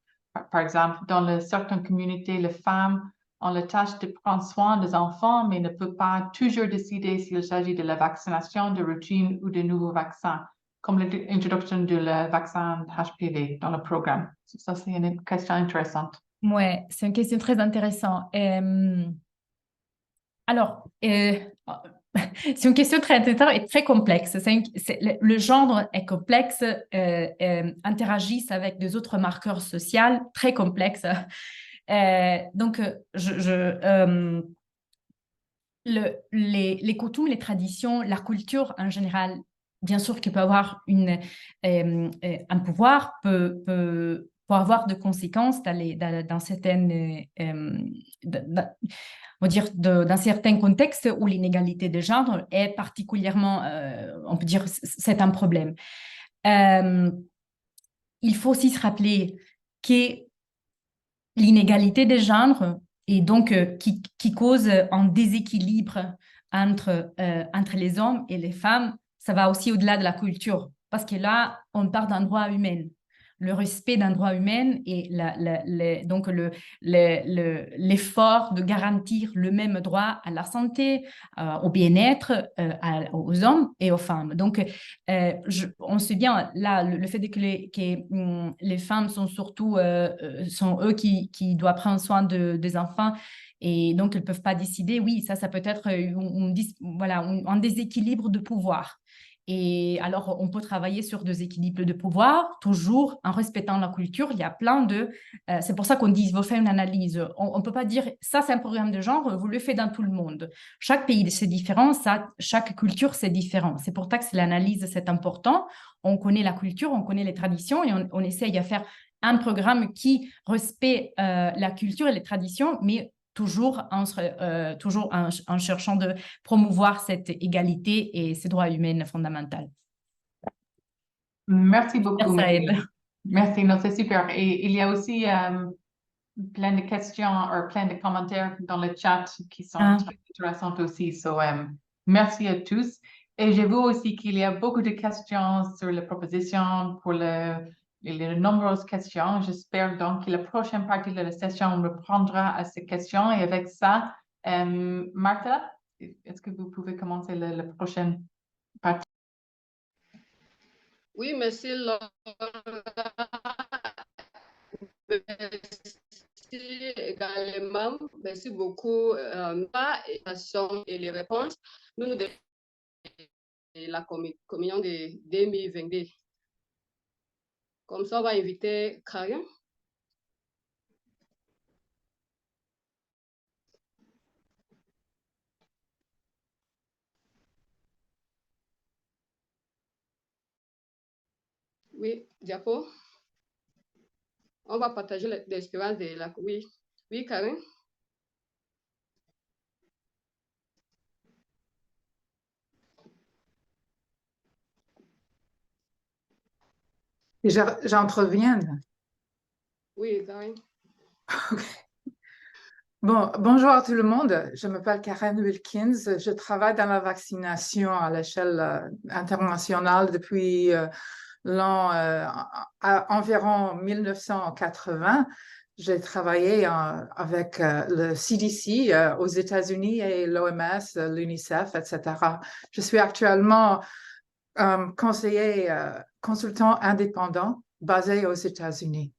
Par exemple, dans certaines communautés, les femmes ont la tâche de prendre soin des enfants, mais ne peuvent pas toujours décider s'il s'agit de la vaccination, de routine ou de nouveaux vaccins, comme l'introduction du vaccin HPV dans le programme. Ça, c'est une question intéressante. Oui, c'est une question très intéressante. Alors, c'est une question très intéressante et très complexe. Le genre est complexe, interagissent avec des autres marqueurs sociaux très complexes. Donc, les coutumes, les traditions, la culture en général, bien sûr qu'il peut avoir un pouvoir, peut avoir de conséquences dans certaines, on va dire, dans certains contextes où l'inégalité de genre est particulièrement, on peut dire, c'est un problème. Il faut aussi se rappeler que l'inégalité des genres et donc qui cause un déséquilibre entre les hommes et les femmes, ça va aussi au-delà de la culture, parce que là, on parle d'un droit humain. Le respect d'un droit humain et donc l'effort de garantir le même droit à la santé, au bien-être, aux hommes et aux femmes. Donc, on sait bien, là, le fait que les femmes sont surtout, sont eux qui doivent prendre soin des enfants, et donc elles ne peuvent pas décider, oui, ça peut être un déséquilibre de pouvoir. Et alors, on peut travailler sur des équilibres de pouvoir, toujours en respectant la culture. Il y a plein de... c'est pour ça qu'on dit, il faut faire une analyse. On ne peut pas dire, ça c'est un programme de genre, vous le faites dans tout le monde. Chaque pays, c'est différent, chaque culture, c'est différent. C'est pour ça que l'analyse, c'est important. On connaît la culture, on connaît les traditions et on essaye à faire un programme qui respecte la culture et les traditions, mais toujours en cherchant de promouvoir cette égalité et ces droits humains fondamentaux. Merci beaucoup, Ça aide. Marie. Merci, non, c'est super. Et il y a aussi plein de questions ou plein de commentaires dans le chat qui sont très intéressants aussi. Merci à tous. Et j'ai vu aussi qu'il y a beaucoup de questions sur les propositions pour les nombreuses questions. J'espère donc que la prochaine partie de la session reprendra à ces questions. Et avec ça, Martha, est-ce que vous pouvez commencer la prochaine partie? Oui, merci Laura. Merci également. Merci beaucoup. Et les réponses. Nous, la communion de 2022. Comme ça, on va inviter Karin. Oui, diapo. On va partager l'expérience de la... Oui, oui, Karin. J'entreviens. Oui, Karin. Bon, bonjour à tout le monde. Je m'appelle Karen Wilkins. Je travaille dans la vaccination à l'échelle internationale depuis environ 1980. J'ai travaillé avec le CDC aux États-Unis et l'OMS, l'UNICEF, etc. Je suis actuellement conseiller consultant indépendant basé aux États-Unis.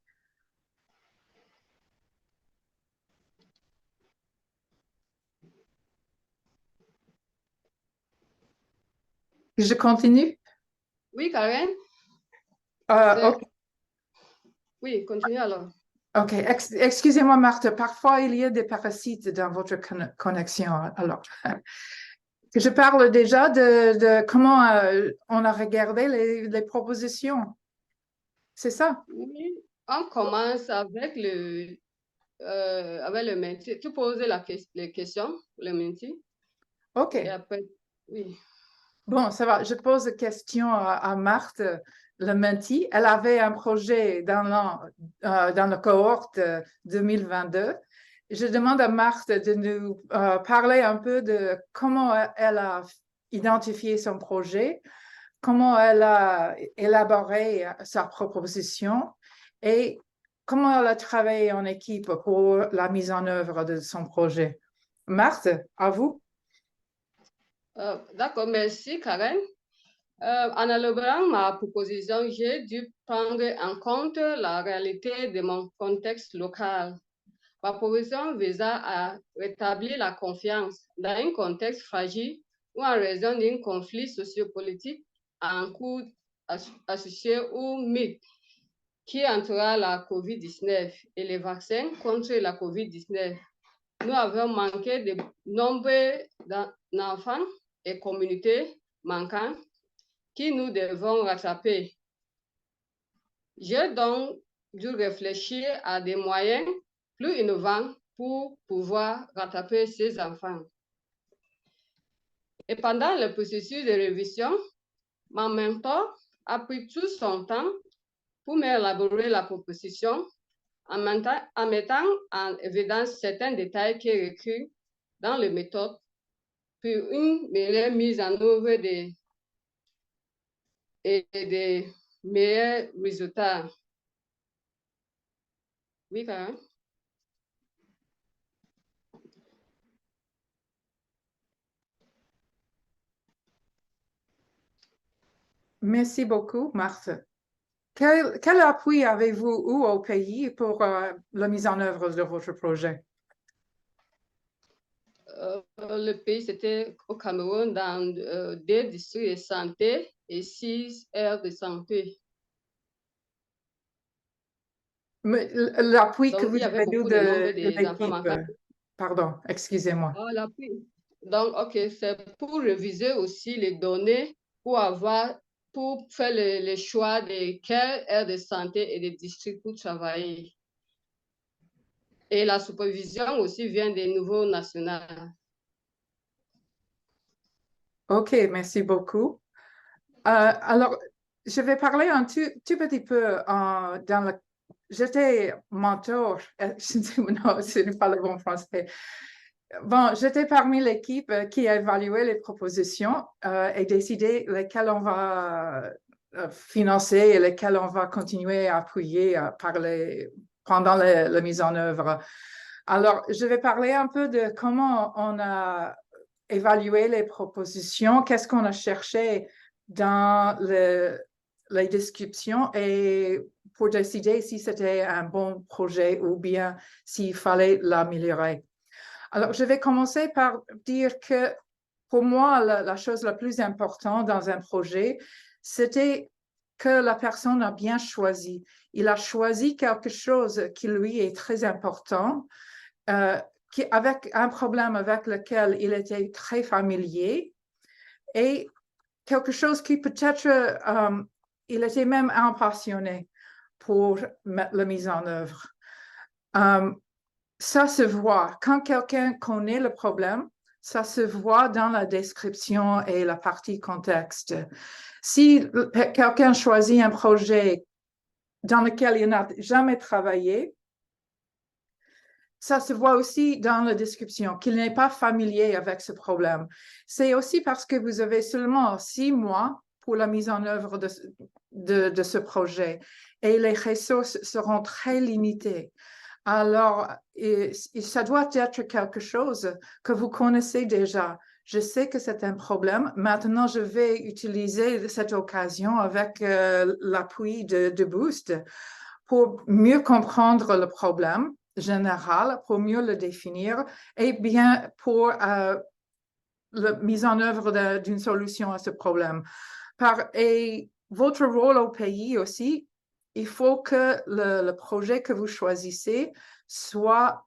Je continue? Oui, Karen. OK. Oui, continue alors. OK. Excusez-moi, Marthe. Parfois, il y a des parasites dans votre connexion. Alors, je parle déjà de comment on a regardé les propositions. C'est ça? Oui, on commence avec le menti. Tu poses les questions, le menti. OK. Et après, oui. Bon, ça va. Je pose une question à Marthe. Le menti, elle avait un projet dans la cohorte 2022. Je demande à Marthe de nous parler un peu de comment elle a identifié son projet, comment elle a élaboré sa proposition et comment elle a travaillé en équipe pour la mise en œuvre de son projet. Marthe, à vous. D'accord, merci Karen. En élaborant ma proposition, j'ai dû prendre en compte la réalité de mon contexte local. Ma proposition visant à rétablir la confiance dans un contexte fragile ou en raison d'un conflit sociopolitique en cours associé au mythe qui entoura la COVID-19 et les vaccins contre la COVID-19. Nous avons manqué de nombreux d'enfants et communautés manquantes qui nous devons rattraper. J'ai donc dû réfléchir à des moyens plus innovants pour pouvoir rattraper ces enfants. Et pendant le processus de révision, mon mentor a pris tout son temps pour m'élaborer la proposition en mettant en évidence certains détails qui reculent dans les méthodes pour une meilleure mise en œuvre et des meilleurs résultats. Oui, Karen. Merci beaucoup, Marthe. Quel appui avez-vous au pays pour la mise en œuvre de votre projet? Le pays, c'était au Cameroun dans 2 districts de santé et 6 aires de santé. L'appui que Donc, vous il y avait avez eu beaucoup de nombre des enfants l'équipe. manquants. Pardon, excusez-moi. Oh, l'appui. Donc, OK, c'est pour réviser aussi les données pour avoir pour faire le choix de quelle aire de santé et de district pour travailler. Et la supervision aussi vient des niveaux nationaux. OK, merci beaucoup. Alors, je vais parler un tout petit peu dans le... J'étais mentor, non, ce n'est pas le bon français. Bon, j'étais parmi l'équipe qui a évalué les propositions et décidé lesquelles on va financer et lesquelles on va continuer à appuyer pendant la mise en œuvre. Alors, je vais parler un peu de comment on a évalué les propositions, qu'est-ce qu'on a cherché dans les descriptions et pour décider si c'était un bon projet ou bien s'il fallait l'améliorer. Alors, je vais commencer par dire que pour moi, la chose la plus importante dans un projet, c'était que la personne a bien choisi. Il a choisi quelque chose qui lui est très important, avec un problème avec lequel il était très familier et quelque chose qui peut-être, il était même impassionné pour mettre la mise en œuvre. Ça se voit. Quand quelqu'un connaît le problème, ça se voit dans la description et la partie contexte. Si quelqu'un choisit un projet dans lequel il n'a jamais travaillé, ça se voit aussi dans la description, qu'il n'est pas familier avec ce problème. C'est aussi parce que vous avez seulement 6 mois pour la mise en œuvre de ce projet et les ressources seront très limitées. Alors, ça doit être quelque chose que vous connaissez déjà. Je sais que c'est un problème. Maintenant, je vais utiliser cette occasion avec l'appui de Boost pour mieux comprendre le problème général, pour mieux le définir et bien pour la mise en œuvre d'une solution à ce problème. Et votre rôle au pays aussi, il faut que le projet que vous choisissez soit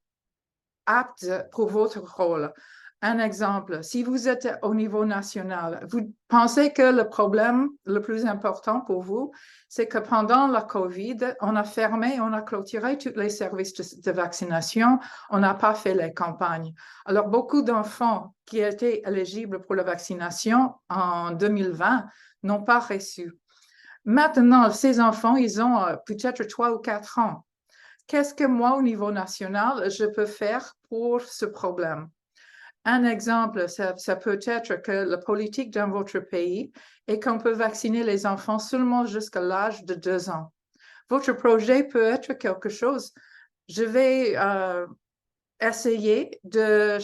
apte pour votre rôle. Un exemple, si vous êtes au niveau national, vous pensez que le problème le plus important pour vous, c'est que pendant la COVID, on a fermé, on a clôturé tous les services de vaccination, on n'a pas fait les campagnes. Alors, beaucoup d'enfants qui étaient éligibles pour la vaccination en 2020 n'ont pas reçu. Maintenant, ces enfants, ils ont peut-être 3 ou 4 ans. Qu'est-ce que moi, au niveau national, je peux faire pour ce problème? Un exemple, ça peut être que la politique dans votre pays est qu'on peut vacciner les enfants seulement jusqu'à l'âge de 2 ans. Votre projet peut être quelque chose. Je vais essayer de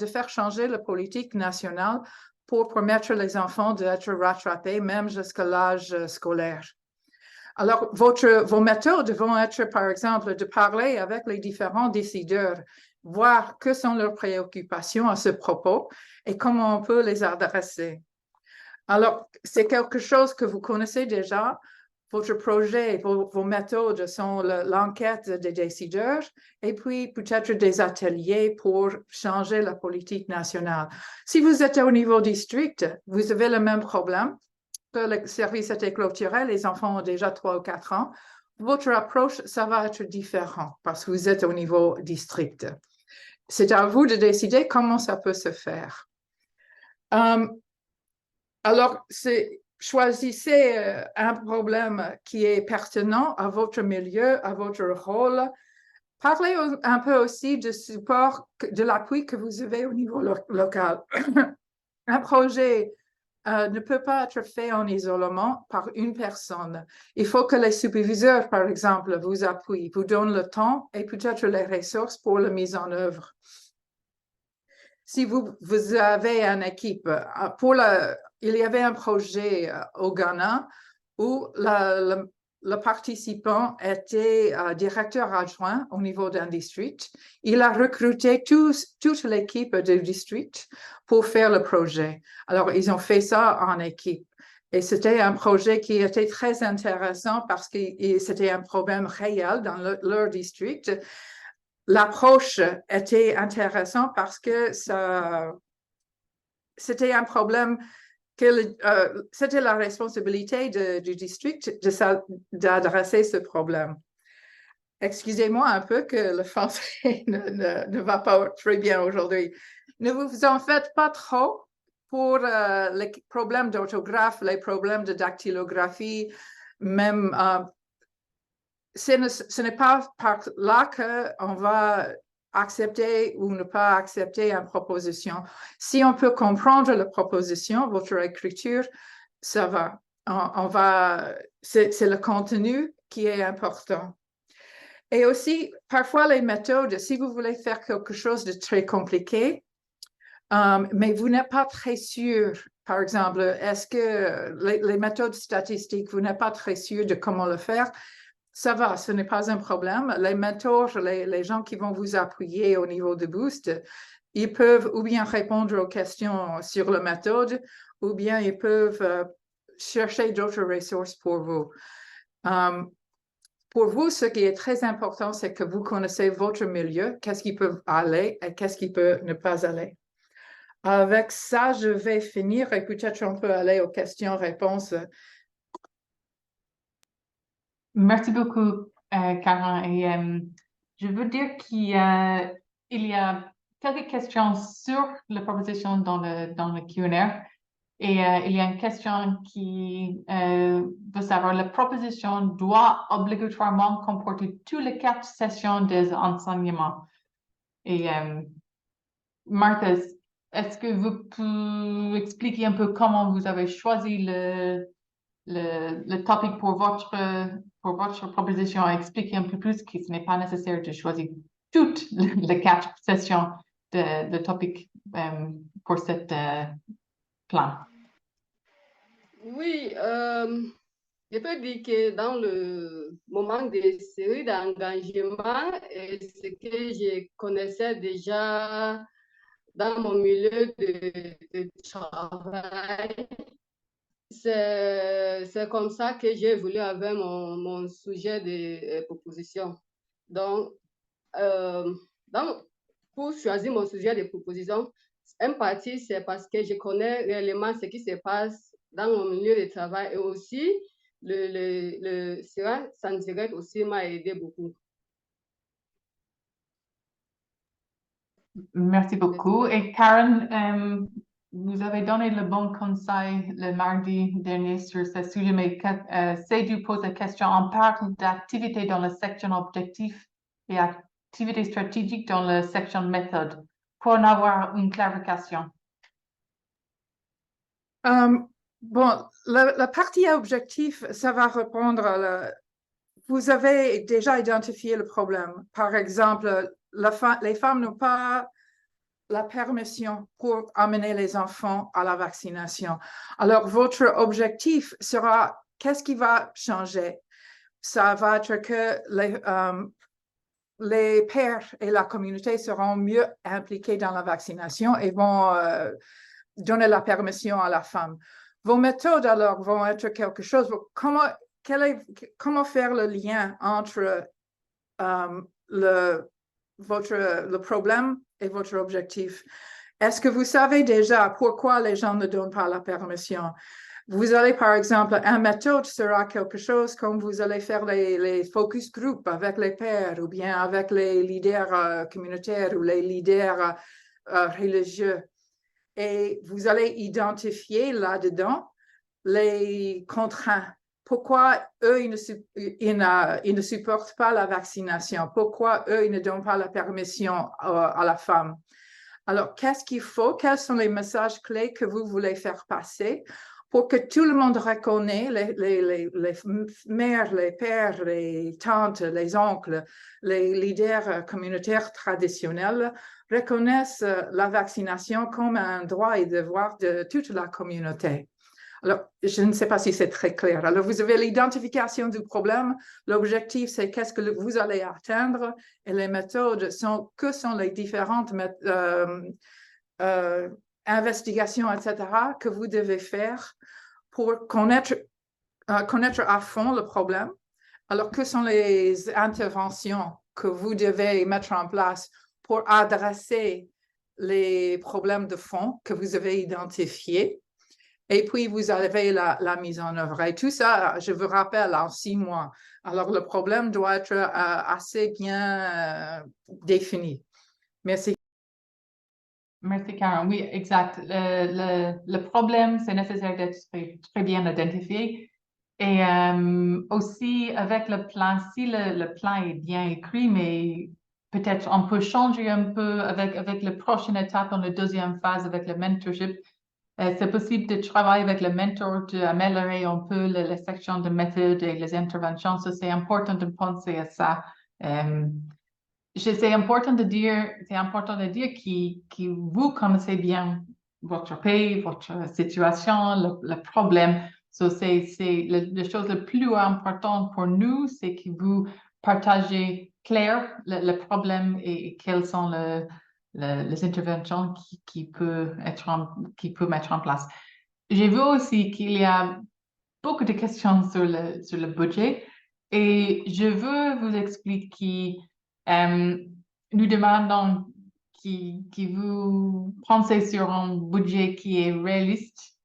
faire changer la politique nationale pour permettre les enfants d'être rattrapés même jusqu'à l'âge scolaire. Alors, vos méthodes vont être, par exemple, de parler avec les différents décideurs, voir que sont leurs préoccupations à ce propos et comment on peut les adresser. Alors, c'est quelque chose que vous connaissez déjà. Votre projet, vos méthodes sont l'enquête des décideurs et puis peut-être des ateliers pour changer la politique nationale. Si vous êtes au niveau district, vous avez le même problème. Que le service a été clôturé, les enfants ont déjà 3 ou 4 ans. Votre approche, ça va être différent parce que vous êtes au niveau district. C'est à vous de décider comment ça peut se faire. Alors, choisissez un problème qui est pertinent à votre milieu, à votre rôle. Parlez un peu aussi du support, de l'appui que vous avez au niveau local. Un projet ne peut pas être fait en isolement par une personne. Il faut que les superviseurs, par exemple, vous appuient, vous donnent le temps et peut-être les ressources pour la mise en œuvre. Si vous avez une équipe, il y avait un projet au Ghana où le participant était directeur adjoint au niveau d'un district. Il a recruté toute l'équipe du district pour faire le projet. Alors, ils ont fait ça en équipe. Et c'était un projet qui était très intéressant parce que c'était un problème réel dans leur district. L'approche était intéressante parce que c'était un problème c'était la responsabilité du district d'adresser ce problème. Excusez-moi un peu que le français ne va pas très bien aujourd'hui. Ne vous en faites pas trop pour les problèmes d'orthographe, les problèmes de dactylographie, même ce n'est pas par là qu'on va accepter ou ne pas accepter une proposition. Si on peut comprendre la proposition, votre écriture, ça va. C'est le contenu qui est important. Et aussi, parfois, les méthodes, si vous voulez faire quelque chose de très compliqué, mais vous n'êtes pas très sûr, par exemple, est-ce que les méthodes statistiques, vous n'êtes pas très sûr de comment le faire, ça va, ce n'est pas un problème. Les mentors, les gens qui vont vous appuyer au niveau de Boost, ils peuvent ou bien répondre aux questions sur la méthode, ou bien ils peuvent chercher d'autres ressources pour vous. Pour vous, ce qui est très important, c'est que vous connaissez votre milieu, qu'est-ce qui peut aller et qu'est-ce qui peut ne pas aller. Avec ça, je vais finir et peut-être on peut aller aux questions-réponses. Merci beaucoup, Karen. Et je veux dire qu'il y a quelques questions sur la proposition dans le Q&A. Et il y a une question qui veut savoir, la proposition doit obligatoirement comporter toutes les 4 sessions des enseignements. Et Martha, est-ce que vous pouvez expliquer un peu comment vous avez choisi le topic pour votre proposition, expliquer un peu plus que ce n'est pas nécessaire de choisir toutes les 4 sessions de topic pour cette plan. Oui, je peux dire que dans le moment des séries d'engagement, ce que je connaissais déjà dans mon milieu de travail, c'est comme ça que j'ai voulu avoir mon sujet de proposition. Donc, pour choisir mon sujet de proposition, une partie, c'est parce que je connais réellement ce qui se passe dans mon milieu de travail et aussi le séance en direct aussi m'a aidé beaucoup. Merci beaucoup. Et Karen, vous avez donné le bon conseil le mardi dernier sur ce sujet, mais Seydou pose la question, on parle d'activités dans la section objectif et activités stratégiques dans la section méthode, pour en avoir une clarification. Bon, la partie objectif, ça va répondre à vous avez déjà identifié le problème. Par exemple, les femmes n'ont pas la permission pour amener les enfants à la vaccination. Alors, votre objectif sera, qu'est-ce qui va changer? Ça va être que les pères et la communauté seront mieux impliqués dans la vaccination et vont donner la permission à la femme. Vos méthodes, alors, vont être quelque chose. Comment faire le lien entre le problème et votre objectif? Est-ce que vous savez déjà pourquoi les gens ne donnent pas la permission? Vous allez, par exemple, une méthode sera quelque chose comme vous allez faire les focus group avec les pères ou bien avec les leaders communautaires ou les leaders religieux. Et vous allez identifier là-dedans les contraintes. Pourquoi eux, ils ne supportent pas la vaccination? Pourquoi eux, ils ne donnent pas la permission à la femme? Alors, qu'est-ce qu'il faut? Quels sont les messages clés que vous voulez faire passer pour que tout le monde reconnaisse, les mères, les pères, les tantes, les oncles, les leaders communautaires traditionnels reconnaissent la vaccination comme un droit et devoir de toute la communauté? Alors, je ne sais pas si c'est très clair. Alors, vous avez l'identification du problème. L'objectif, c'est qu'est-ce que vous allez atteindre et les méthodes sont les différentes investigations, etc., que vous devez faire pour connaître à fond le problème. Alors, que sont les interventions que vous devez mettre en place pour adresser les problèmes de fond que vous avez identifiés? Et puis, vous avez la mise en œuvre. Et tout ça, je vous rappelle, en 6 mois. Alors, le problème doit être assez bien défini. Merci. Merci, Karen. Oui, exact. Le problème, c'est nécessaire d'être très bien identifié. Et aussi, avec le plan, si le plan est bien écrit, mais peut-être on peut changer un peu avec la prochaine étape dans la deuxième phase avec le mentorship. C'est possible de travailler avec le mentor, d'améliorer un peu la section de méthode et les interventions. Ça, c'est important de penser à ça. C'est important de dire que vous connaissez bien votre pays, votre situation, le problème. So, c'est la chose la plus importante pour nous, c'est que vous partagez clair le problème et quelles sont les interventions qui peut mettre en place. J'ai vu aussi qu'il y a beaucoup de questions sur le budget et je veux vous expliquer. Nous demandons que vous pensez sur un budget qui est réaliste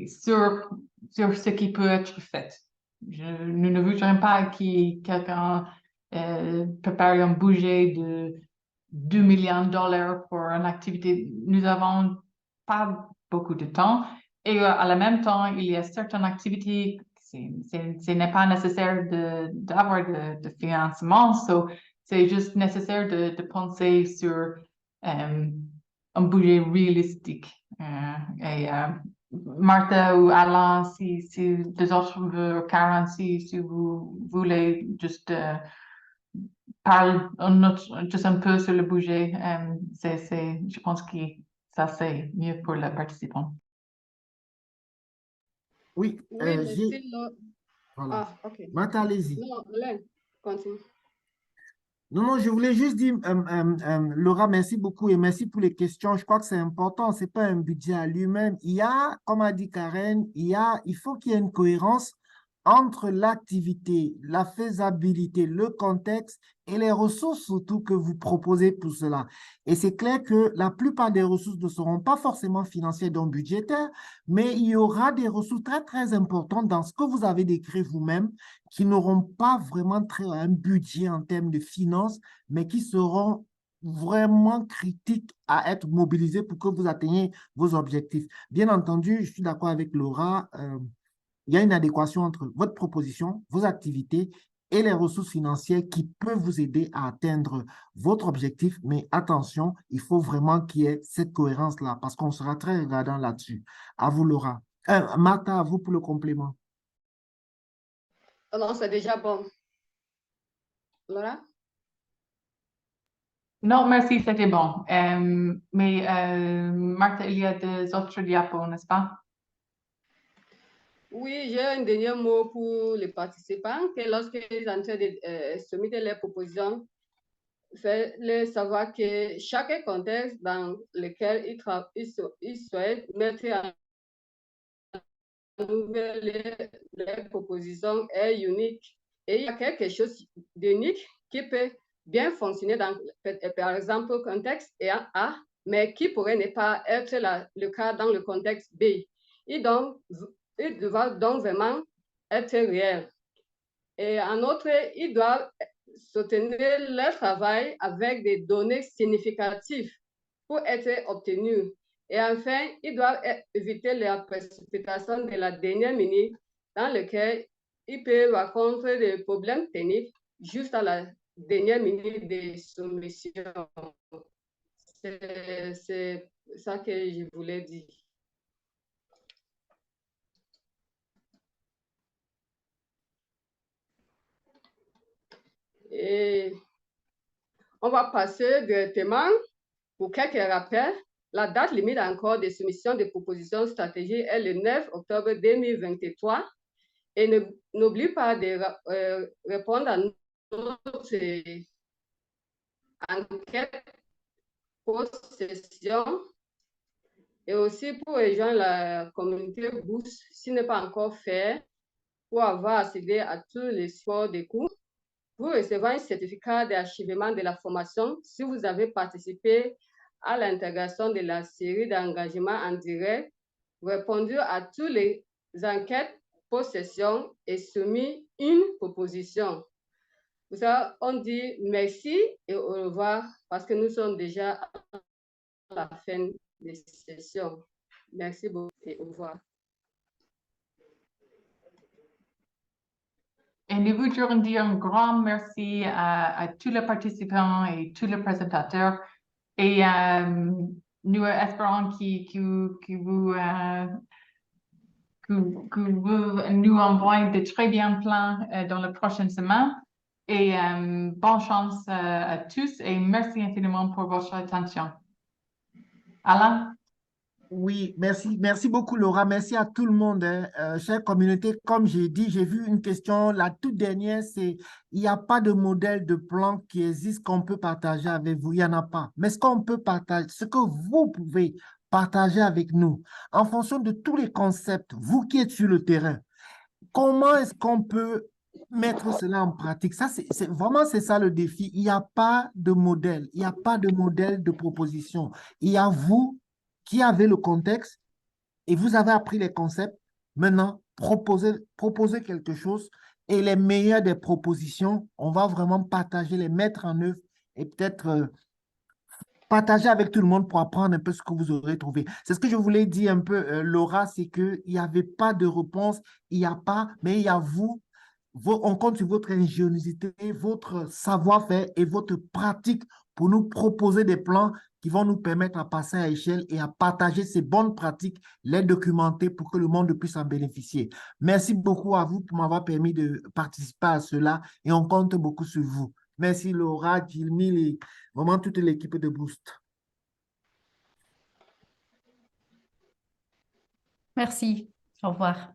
sur ce qui peut être fait. Nous ne voudrions pas que quelqu'un prépare un budget de 2 millions de dollars pour une activité. Nous n'avons pas beaucoup de temps et à la même temps, il y a certaines activités, ce n'est pas nécessaire d'avoir de financement. C'est juste nécessaire de penser sur un budget réalistique. Martha ou Alain, si les autres, Karen, si vous voulez juste parler juste un peu sur le budget, je pense que ça c'est mieux pour le participant. Oui, Oui, merci. Voilà. Ah, OK. Martha, allez-y. Non, Alain, continue. Non, je voulais juste dire, Laura, merci beaucoup et merci pour les questions. Je crois que c'est important. Ce n'est pas un budget à lui-même. Il y a, comme a dit Karen, il faut qu'il y ait une cohérence entre l'activité, la faisabilité, le contexte et les ressources surtout que vous proposez pour cela. Et c'est clair que la plupart des ressources ne seront pas forcément financières donc budgétaires, mais il y aura des ressources très, très importantes dans ce que vous avez décrit vous-même qui n'auront pas vraiment un budget en termes de finances, mais qui seront vraiment critiques à être mobilisés pour que vous atteigniez vos objectifs. Bien entendu, je suis d'accord avec Laura, il y a une adéquation entre votre proposition, vos activités et les ressources financières qui peuvent vous aider à atteindre votre objectif. Mais attention, il faut vraiment qu'il y ait cette cohérence-là parce qu'on sera très regardant là-dessus. À vous, Laura. Martha, à vous pour le complément. Oh non, c'est déjà bon. Laura? Non, merci, c'était bon. Mais Martha, il y a des autres diapos, n'est-ce pas? Oui, j'ai un dernier mot pour les participants, que lorsqu'ils sont en train de soumettre leurs propositions, faites-les savoir que chaque contexte dans lequel ils souhaitent mettre en nouvelle les propositions est unique. Et il y a quelque chose d'unique qui peut bien fonctionner dans, par exemple, le contexte A, mais qui pourrait ne pas être le cas dans le contexte B. Il doit donc vraiment être réel. Et en outre, ils doivent soutenir leur travail avec des données significatives pour être obtenus. Et enfin, ils doivent éviter la précipitation de la dernière minute dans laquelle ils peuvent rencontrer des problèmes techniques juste à la dernière minute de soumission. C'est ça que je voulais dire. Et on va passer directement pour quelques rappels. La date limite encore de soumission des propositions stratégiques est le 9 octobre 2023. Et n'oublie pas de répondre à notre enquête post-session et aussi pour rejoindre la communauté Boost, s'il n'est pas encore fait, pour avoir accédé à tous les supports de cours. Vous recevez un certificat d'archivement de la formation si vous avez participé à l'intégration de la série d'engagement en direct. répondu à toutes les enquêtes post-session et soumis une proposition. Pour ça, on dit merci et au revoir parce que nous sommes déjà à la fin des sessions. Merci beaucoup et au revoir. Et nous voudrions dire un grand merci à tous les participants et tous les présentateurs. Et nous espérons que vous nous envoyez de très bons plans dans les prochaines semaines. Et bonne chance à tous et merci infiniment pour votre attention. Alain? Oui, merci beaucoup Laura, merci à tout le monde, hein. Chère communauté, comme j'ai dit, j'ai vu une question, la toute dernière, c'est il n'y a pas de modèle de plan qui existe qu'on peut partager avec vous, il n'y en a pas. Mais ce qu'on peut partager, ce que vous pouvez partager avec nous, en fonction de tous les concepts, vous qui êtes sur le terrain, comment est-ce qu'on peut mettre cela en pratique? Ça, c'est ça le défi. Il n'y a pas de modèle, il n'y a pas de modèle de proposition. Il y a vous qui avez le contexte et vous avez appris les concepts. Maintenant, proposez quelque chose et les meilleures des propositions, on va vraiment partager, les mettre en œuvre et peut-être partager avec tout le monde pour apprendre un peu ce que vous aurez trouvé. C'est ce que je voulais dire un peu, Laura, c'est qu'il n'y avait pas de réponse, il n'y a pas, mais il y a vous. On compte sur votre ingéniosité, votre savoir-faire et votre pratique pour nous proposer des plans qui vont nous permettre à passer à échelle et à partager ces bonnes pratiques, les documenter pour que le monde puisse en bénéficier. Merci beaucoup à vous pour m'avoir permis de participer à cela et on compte beaucoup sur vous. Merci Laura, Gilmil et vraiment toute l'équipe de Boost. Merci. Au revoir.